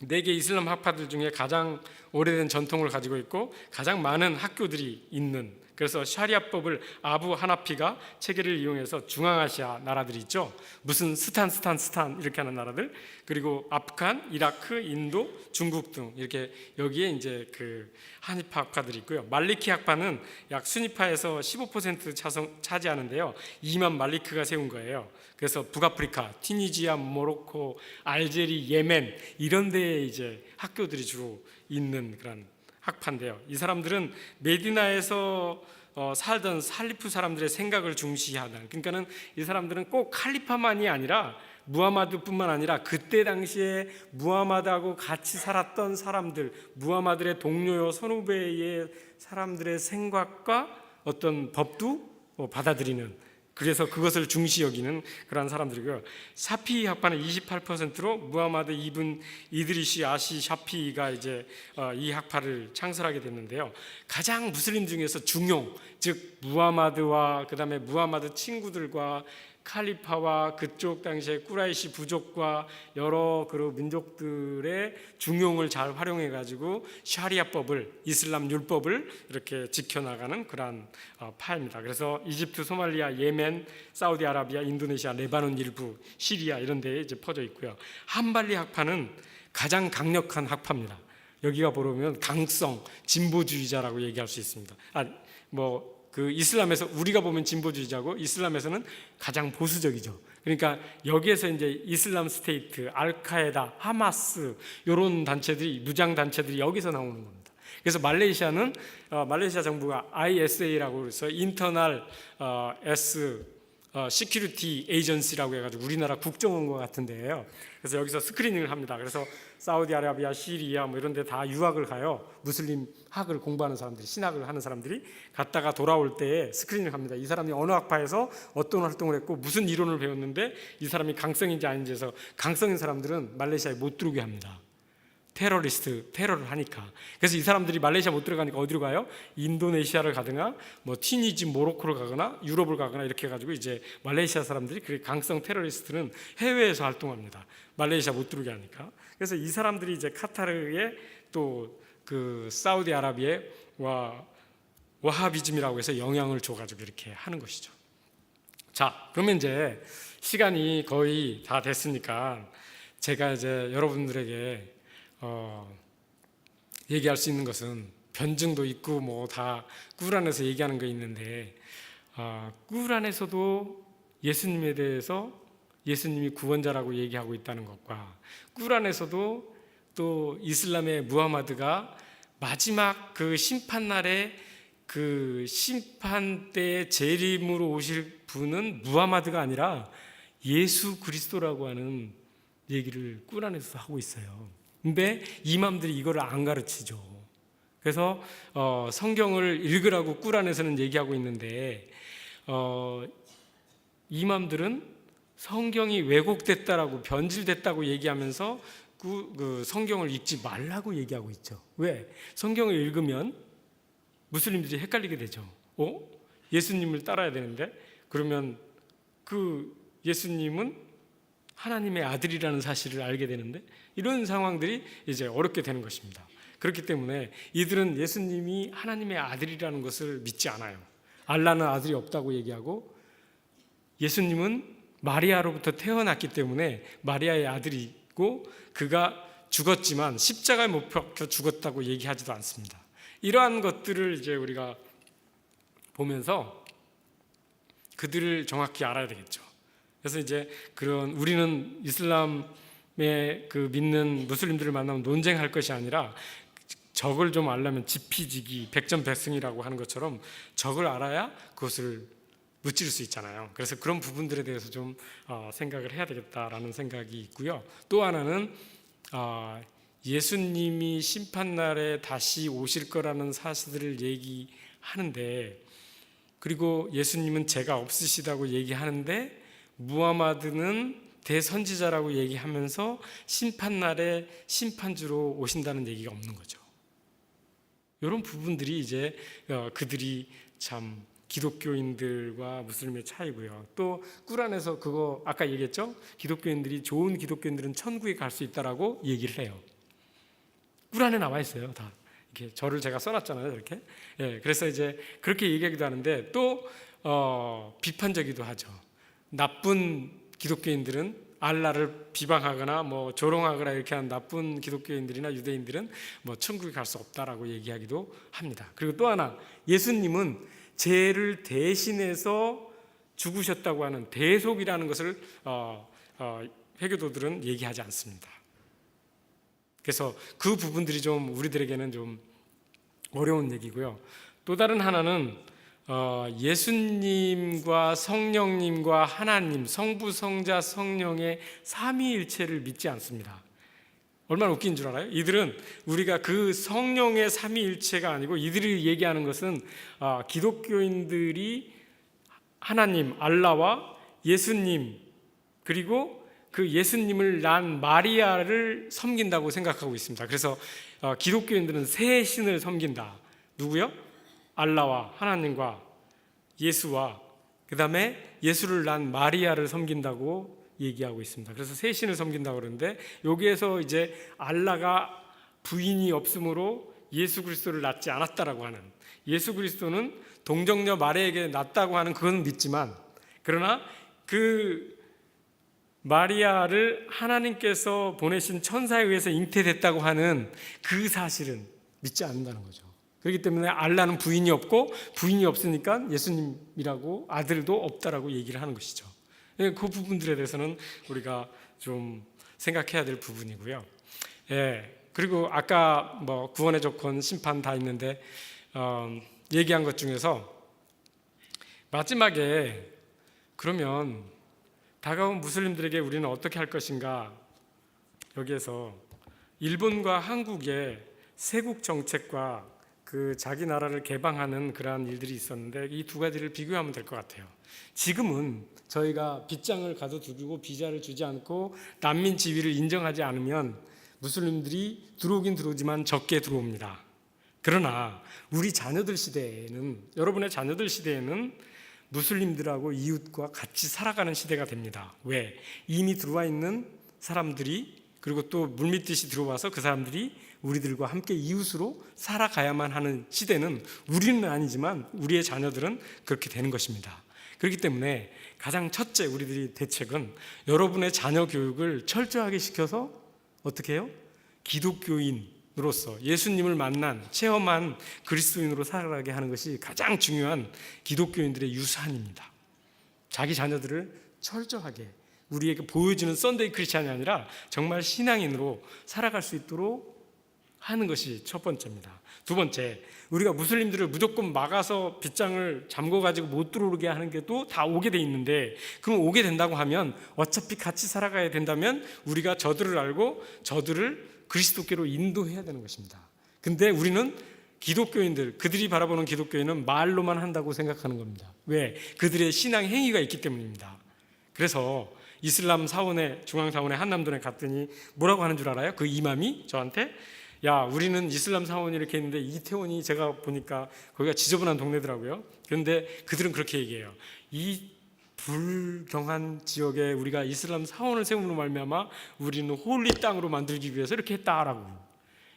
4개 이슬람 학파들 중에 가장 오래된 전통을 가지고 있고 가장 많은 학교들이 있는, 그래서 샤리아법을 아부 하나피가 체계를 이용해서 중앙아시아 나라들이 있죠. 무슨 스탄 이렇게 하는 나라들, 그리고 아프간, 이라크, 인도, 중국 등 이렇게 여기에 이제 그 한이파 학파들이 있고요. 말리키 학파는 약 순위파에서 15% 차지하는데요. 이만 말리크가 세운 거예요. 그래서 북아프리카, 튀니지아, 모로코, 알제리, 예멘 이런 데에 이제 학교들이 주로 있는 그런 학파인데요. 이 사람들은 메디나에서 살던 살리프 사람들의 생각을 중시하는, 그러니까는 이 사람들은 꼭 칼리파만이 아니라 무하마드뿐만 아니라 그때 당시에 무하마드하고 같이 살았던 사람들, 무하마드의 동료요 선후배의 사람들의 생각과 어떤 법도 받아들이는, 그래서 그것을 중시 여기는 그런 사람들이고요. 샤피 학파는 28%로 무하마드 이븐 이드리시 아시 샤피가 이제 이 학파를 창설하게 됐는데요. 가장 무슬림 중에서 중용, 즉 무하마드와 그다음에 무하마드 친구들과 칼리파와 그쪽 당시에 꾸라이시 부족과 여러 그 민족들의 중용을 잘 활용해 가지고 샤리아법을, 이슬람 율법을 이렇게 지켜나가는 그러한 파입니다. 그래서 이집트, 소말리아, 예멘, 사우디아라비아, 인도네시아, 레바논 일부, 시리아 이런 데에 이제 퍼져 있고요. 한발리 학파는 가장 강력한 학파입니다. 여기가 보면 강성 진보주의자라고 얘기할 수 있습니다. 그 이슬람에서 우리가 보면 진보주의자고 이슬람에서는 가장 보수적이죠. 그러니까 여기에서 이제 이슬람 스테이트, 알카에다, 하마스 이런 단체들이, 무장 단체들이 여기서 나오는 겁니다. 그래서 말레이시아 정부가 ISA라고 해서 인터널 시큐리티 에이전시라고 해가지고 우리나라 국정원과 같은데요. 그래서 여기서 스크리닝을 합니다. 그래서 사우디아라비아, 시리아 뭐 이런 데 다 유학을 가요. 무슬림 학을 공부하는 사람들이, 신학을 하는 사람들이 갔다가 돌아올 때 스크리닝을 합니다. 이 사람이 어느 학파에서 어떤 활동을 했고 무슨 이론을 배웠는데 이 사람이 강성인지 아닌지 해서 강성인 사람들은 말레이시아에 못 들어오게 합니다. 테러를 하니까. 그래서 이 사람들이 말레이시아 못 들어가니까 어디로 가요? 인도네시아를 가거나 뭐 튀니지, 모로코를 가거나 유럽을 가거나 이렇게 해가지고 이제 말레이시아 사람들이, 그 강성 테러리스트는 해외에서 활동합니다. 말레이시아 못 들어오게 하니까. 그래서 이 사람들이 이제 카타르에 또 그 사우디아라비아에 와하비즘이라고 해서 영향을 줘가지고 이렇게 하는 것이죠. 자, 그러면 이제 시간이 거의 다 됐으니까 제가 이제 여러분들에게 얘기할 수 있는 것은 변증도 있고 뭐 다 꿀 안에서 얘기하는 거 있는데, 꿀 안에서도 예수님에 대해서 예수님이 구원자라고 얘기하고 있다는 것과 꿀 안에서도 또 이슬람의 무하마드가 마지막 그 심판날에 그 심판 때의 재림으로 오실 분은 무하마드가 아니라 예수 그리스도라고 하는 얘기를 꿀 안에서 하고 있어요. 근데 이맘들이 이거를 안 가르치죠. 그래서 성경을 읽으라고 꿀 안에서는 얘기하고 있는데 이맘들은 성경이 왜곡됐다라고, 변질됐다고 얘기하면서 그 성경을 읽지 말라고 얘기하고 있죠. 왜? 성경을 읽으면 무슬림들이 헷갈리게 되죠. 예수님을 따라야 되는데 그러면 그 예수님은 하나님의 아들이라는 사실을 알게 되는데, 이런 상황들이 이제 어렵게 되는 것입니다. 그렇기 때문에 이들은 예수님이 하나님의 아들이라는 것을 믿지 않아요. 알라는 아들이 없다고 얘기하고, 예수님은 마리아로부터 태어났기 때문에 마리아의 아들이고 그가 죽었지만 십자가에 못 박혀 죽었다고 얘기하지도 않습니다. 이러한 것들을 이제 우리가 보면서 그들을 정확히 알아야 되겠죠. 그래서 이제 그런, 우리는 이슬람의 그 믿는 무슬림들을 만나면 논쟁할 것이 아니라 적을 좀 알려면 지피지기, 백전백승이라고 하는 것처럼 적을 알아야 그것을 무찌를 수 있잖아요. 그래서 그런 부분들에 대해서 좀 생각을 해야 되겠다라는 생각이 있고요. 또 하나는 예수님이 심판날에 다시 오실 거라는 사실들을 얘기하는데, 그리고 예수님은 죄가 없으시다고 얘기하는데 무하마드는 대선지자라고 얘기하면서 심판날에 심판주로 오신다는 얘기가 없는 거죠. 이런 부분들이 이제 그들이 참 기독교인들과 무슬림의 차이고요. 또 꿀 안에서 그거 아까 얘기했죠? 기독교인들이, 좋은 기독교인들은 천국에 갈 수 있다라고 얘기를 해요. 꿀 안에 나와 있어요, 다. 이렇게 저를 제가 써놨잖아요, 이렇게. 예, 그래서 이제 그렇게 얘기하기도 하는데 또 비판적이기도 하죠. 나쁜 기독교인들은, 알라를 비방하거나 뭐 조롱하거나 이렇게 한 나쁜 기독교인들이나 유대인들은 뭐 천국에 갈 수 없다라고 얘기하기도 합니다. 그리고 또 하나, 예수님은 죄를 대신해서 죽으셨다고 하는 대속이라는 것을 회교도들은 얘기하지 않습니다. 그래서 그 부분들이 좀 우리들에게는 좀 어려운 얘기고요. 또 다른 하나는 예수님과 성령님과 하나님, 성부, 성자, 성령의 삼위일체를 믿지 않습니다. 얼마나 웃긴 줄 알아요? 이들은 우리가 그 성령의 삼위일체가 아니고, 이들이 얘기하는 것은 기독교인들이 하나님, 알라와 예수님, 그리고 그 예수님을 낳은 마리아를 섬긴다고 생각하고 있습니다. 그래서 기독교인들은 세 신을 섬긴다. 누구요? 알라와 하나님과 예수와 그 다음에 예수를 낳은 마리아를 섬긴다고 얘기하고 있습니다. 그래서 세 신을 섬긴다고 그러는데, 여기에서 이제 알라가 부인이 없으므로 예수 그리스도를 낳지 않았다라고 하는, 예수 그리스도는 동정녀 마리아에게 낳았다고 하는 그건 믿지만, 그러나 그 마리아를 하나님께서 보내신 천사에 의해서 잉태됐다고 하는 그 사실은 믿지 않는다는 거죠. 그렇기 때문에 알라는 부인이 없고, 부인이 없으니까 예수님이라고 아들도 없다라고 얘기를 하는 것이죠. 그 부분들에 대해서는 우리가 좀 생각해야 될 부분이고요. 예, 그리고 아까 뭐 구원의 조건, 심판 다 있는데 얘기한 것 중에서 마지막에 그러면 다가온 무슬림들에게 우리는 어떻게 할 것인가? 여기에서 일본과 한국의 세국 정책과 그 자기 나라를 개방하는 그러한 일들이 있었는데 이 두 가지를 비교하면 될 것 같아요. 지금은 저희가 빗장을 가둬두고 비자를 주지 않고 난민 지위를 인정하지 않으면 무슬림들이 들어오긴 들어오지만 적게 들어옵니다. 그러나 우리 자녀들 시대에는, 여러분의 자녀들 시대에는 무슬림들하고 이웃과 같이 살아가는 시대가 됩니다. 왜? 이미 들어와 있는 사람들이, 그리고 또 물밀듯이 들어와서 그 사람들이 우리들과 함께 이웃으로 살아가야만 하는 시대는, 우리는 아니지만 우리의 자녀들은 그렇게 되는 것입니다. 그렇기 때문에 가장 첫째 우리들이 대책은 여러분의 자녀 교육을 철저하게 시켜서 어떻게 해요? 기독교인으로서 예수님을 만난, 체험한 그리스도인으로 살아가게 하는 것이 가장 중요한 기독교인들의 유산입니다. 자기 자녀들을 철저하게 우리에게 보여주는 썬데이 크리스찬이 아니라 정말 신앙인으로 살아갈 수 있도록 하는 것이 첫 번째입니다. 두 번째, 우리가 무슬림들을 무조건 막아서 빗장을 잠궈가지고 못 들어오게 하는 게 또 다 오게 돼 있는데, 그럼 오게 된다고 하면 어차피 같이 살아가야 된다면 우리가 저들을 알고 저들을 그리스도께로 인도해야 되는 것입니다. 근데 우리는 기독교인들, 그들이 바라보는 기독교인은 말로만 한다고 생각하는 겁니다. 왜? 그들의 신앙 행위가 있기 때문입니다. 그래서 이슬람 사원에, 중앙사원에 한남동에 갔더니 뭐라고 하는 줄 알아요? 그 이맘이 저한테, 야, 우리는 이슬람 사원이 이렇게 있는데 이태원이 제가 보니까 거기가 지저분한 동네더라고요. 그런데 그들은 그렇게 얘기해요. 이 불경한 지역에 우리가 이슬람 사원을 세움으로 말미암아 우리는 홀리 땅으로 만들기 위해서 이렇게 했다라고.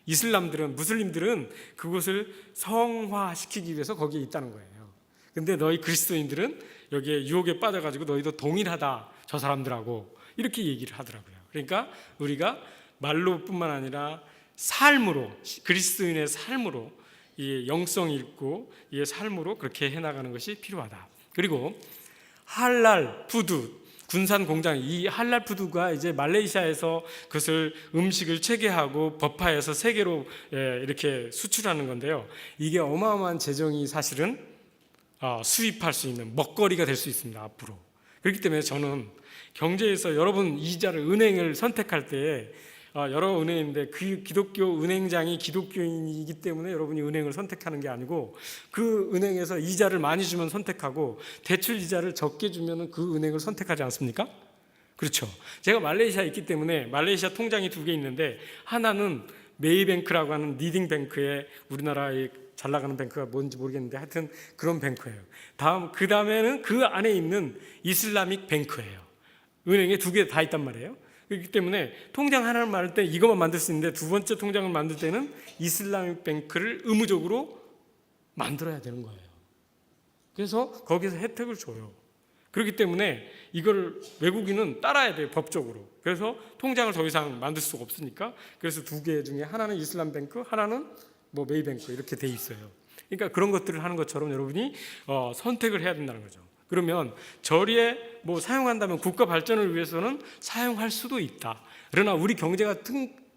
이슬람들은, 무슬림들은 그곳을 성화시키기 위해서 거기에 있다는 거예요. 근데 너희 그리스도인들은 여기에 유혹에 빠져가지고 너희도 동일하다, 저 사람들하고, 이렇게 얘기를 하더라고요. 그러니까 우리가 말로뿐만 아니라 삶으로, 그리스도인의 삶으로, 이 영성 있고 이 삶으로 그렇게 해나가는 것이 필요하다. 그리고 할랄 푸드, 군산 공장, 이 할랄 푸드가 이제 말레이시아에서 그것을 음식을 체계하고 법화해서 세계로 이렇게 수출하는 건데요. 이게 어마어마한 재정이 사실은 수입할 수 있는 먹거리가 될 수 있습니다, 앞으로. 그렇기 때문에 저는 경제에서 여러분 이자를, 은행을 선택할 때 여러 은행인데 그 기독교 은행장이 기독교인이기 때문에 여러분이 은행을 선택하는 게 아니고, 그 은행에서 이자를 많이 주면 선택하고 대출 이자를 적게 주면 그 은행을 선택하지 않습니까? 그렇죠. 제가 말레이시아에 있기 때문에 말레이시아 통장이 두 개 있는데, 하나는 메이뱅크라고 하는 리딩뱅크에, 우리나라의 잘 나가는 뱅크가 뭔지 모르겠는데 하여튼 그런 뱅크예요. 그 다음에는 그 안에 있는 이슬라믹 뱅크예요. 은행에 두 개 다 있단 말이에요. 그렇기 때문에 통장 하나를 만들 때 이것만 만들 수 있는데, 두 번째 통장을 만들 때는 이슬라믹 뱅크를 의무적으로 만들어야 되는 거예요. 그래서 거기서 혜택을 줘요. 그렇기 때문에 이걸 외국인은 따라야 돼요, 법적으로. 그래서 통장을 더 이상 만들 수가 없으니까, 그래서 두 개 중에 하나는 이슬람 뱅크, 하나는 뭐 메이뱅크, 이렇게 돼 있어요. 그러니까 그런 것들을 하는 것처럼 여러분이 선택을 해야 된다는 거죠. 그러면 저리에 뭐 사용한다면 국가 발전을 위해서는 사용할 수도 있다. 그러나 우리 경제가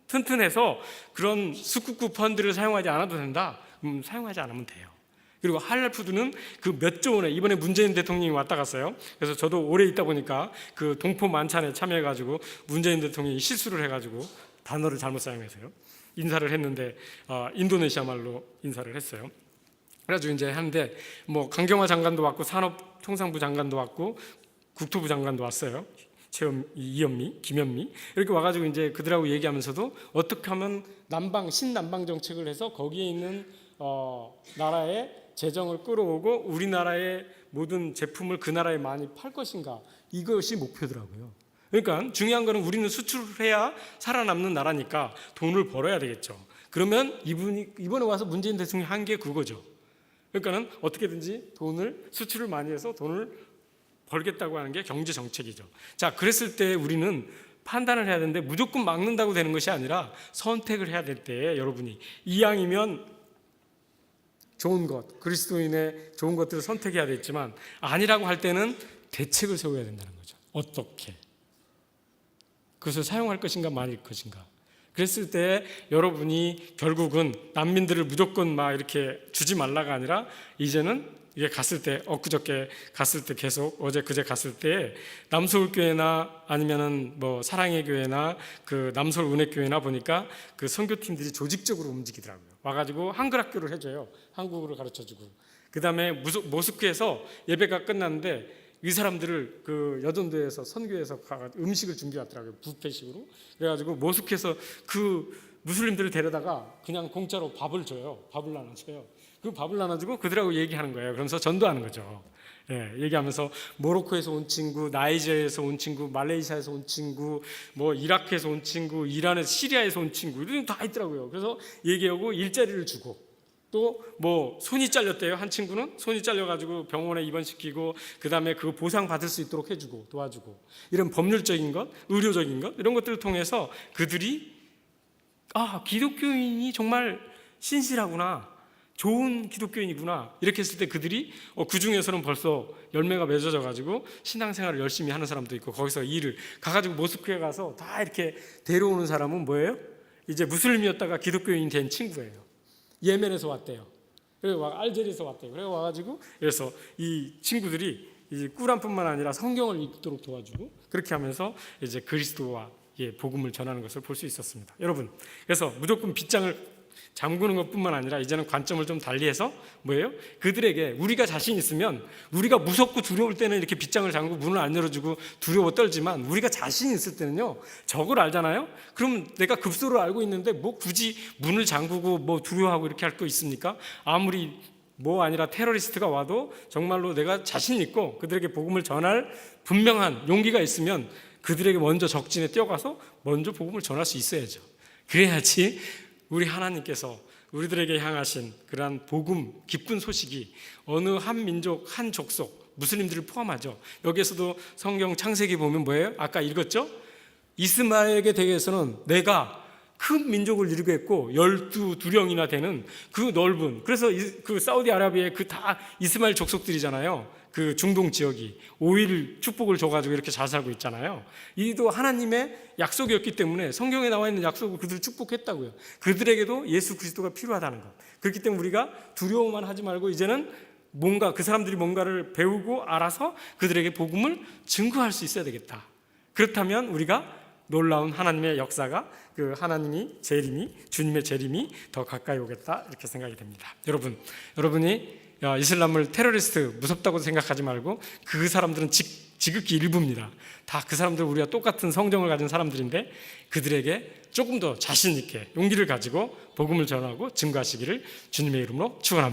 튼튼해서 그런 스쿠쿠 펀드를 사용하지 않아도 된다. 사용하지 않으면 돼요. 그리고 할랄 푸드는 그 몇 조 원에, 이번에 문재인 대통령이 왔다 갔어요. 그래서 저도 오래 있다 보니까 그 동포 만찬에 참여해가지고 문재인 대통령이 실수를 해가지고 단어를 잘못 사용해서요, 인사를 했는데 인도네시아 말로 인사를 했어요. 그래가지고 이제 하는데 뭐 강경화 장관도 왔고 산업통상부 장관도 왔고 국토부 장관도 왔어요. 이현미, 김현미 이렇게 와가지고 이제 그들하고 얘기하면서도 어떻게 하면 신남방 정책을 해서 거기에 있는 나라의 재정을 끌어오고 우리나라의 모든 제품을 그 나라에 많이 팔 것인가, 이것이 목표더라고요. 그러니까 중요한 거는 우리는 수출을 해야 살아남는 나라니까 돈을 벌어야 되겠죠. 그러면 이번에 와서 문재인 대통령이 한 게 그거죠. 그러니까는 어떻게든지 수출을 많이 해서 돈을 벌겠다고 하는 게 경제 정책이죠. 자, 그랬을 때 우리는 판단을 해야 되는데, 무조건 막는다고 되는 것이 아니라 선택을 해야 될 때 여러분이 이왕이면 좋은 것, 그리스도인의 좋은 것들을 선택해야 되겠지만, 아니라고 할 때는 대책을 세워야 된다는 거죠. 어떻게 그것을 사용할 것인가 말일 것인가. 그랬을 때 여러분이 결국은 난민들을 무조건 막 이렇게 주지 말라가 아니라 이제는 이게 갔을 때, 엊그저께 갔을 때 계속 어제 그제 갔을 때 남서울교회나 아니면은 뭐 사랑의 교회나 그 남서울 은혜교회나 보니까 그 선교팀들이 조직적으로 움직이더라고요. 와가지고 한글 학교를 해줘요. 한국어를 가르쳐주고. 그 다음에 모스크에서 예배가 끝났는데 이 사람들을 그 여전도에서 선교에서 음식을 준비해 왔더라고요. 뷔페식으로. 그래가지고 모스크에서 그 무슬림들을 데려다가 그냥 공짜로 밥을 줘요. 밥을 나눠줘요. 그 밥을 나눠주고 그들하고 얘기하는 거예요. 그러면서 전도하는 거죠. 예, 얘기하면서 모로코에서 온 친구, 나이지리아에서 온 친구, 말레이시아에서 온 친구, 뭐 이라크에서 온 친구, 이란에서 시리아에서 온 친구 이런 다 있더라고요. 그래서 얘기하고 일자리를 주고 또 뭐 손이 잘렸대요. 한 친구는 손이 잘려가지고 병원에 입원시키고 그 다음에 그 보상 받을 수 있도록 해주고 도와주고 이런 법률적인 것, 의료적인 것 이런 것들을 통해서 그들이 기독교인이 정말 신실하구나, 좋은 기독교인이구나 이렇게 했을 때 그들이 그 중에서는 벌써 열매가 맺어져 가지고 신앙생활을 열심히 하는 사람도 있고 거기서 일을 가가지고 모스크에 가서 다 이렇게 데려오는 사람은 뭐예요? 이제 무슬림이었다가 기독교인이 된 친구예요. 예멘에서 왔대요. 그리고 알제리에서 왔대요. 그래 와가지고 그래서 이 친구들이 이제 꾸란뿐만 아니라 성경을 읽도록 도와주고 그렇게 하면서 이제 그리스도와 복음을 전하는 것을 볼 수 있었습니다. 여러분, 그래서 무조건 빗장을 잠그는 것뿐만 아니라 이제는 관점을 좀 달리해서 뭐예요? 그들에게 우리가 자신 있으면 우리가 무섭고 두려울 때는 이렇게 빗장을 잠그고 문을 안 열어주고 두려워 떨지만 우리가 자신 있을 때는요 적을 알잖아요. 그럼 내가 급소를 알고 있는데 뭐 굳이 문을 잠그고 뭐 두려워하고 이렇게 할 거 있습니까? 아무리 뭐 아니라 테러리스트가 와도 정말로 내가 자신 있고 그들에게 복음을 전할 분명한 용기가 있으면 그들에게 먼저 적진에 뛰어가서 먼저 복음을 전할 수 있어야죠. 그래야지 우리 하나님께서 우리들에게 향하신 그러한 복음 기쁜 소식이 어느 한 민족 한 족속 무슬림들을 포함하죠. 여기에서도 성경 창세기 보면 뭐예요? 아까 읽었죠? 이스마엘에게 대해서는 내가 큰 민족을 이루겠고 12두령이나 되는 그 넓은, 그래서 그 사우디아라비아의 그 다 이스마엘 족속들이잖아요. 그 중동 지역이 5일 축복을 줘가지고 이렇게 잘 살고 있잖아요. 이도 하나님의 약속이었기 때문에 성경에 나와 있는 약속을 그들 축복했다고요. 그들에게도 예수 그리스도가 필요하다는 것. 그렇기 때문에 우리가 두려워만 하지 말고 이제는 뭔가 그 사람들이 뭔가를 배우고 알아서 그들에게 복음을 증거할 수 있어야 되겠다. 그렇다면 우리가 놀라운 하나님의 역사가 그 하나님이 재림이 주님의 재림이 더 가까이 오겠다 이렇게 생각이 됩니다. 여러분이 이슬람을 테러리스트 무섭다고 생각하지 말고 그 사람들은 지극히 일부입니다. 다 그 사람들 우리가 똑같은 성정을 가진 사람들인데 그들에게 조금 더 자신 있게 용기를 가지고 복음을 전하고 증거하시기를 주님의 이름으로 축원합니다.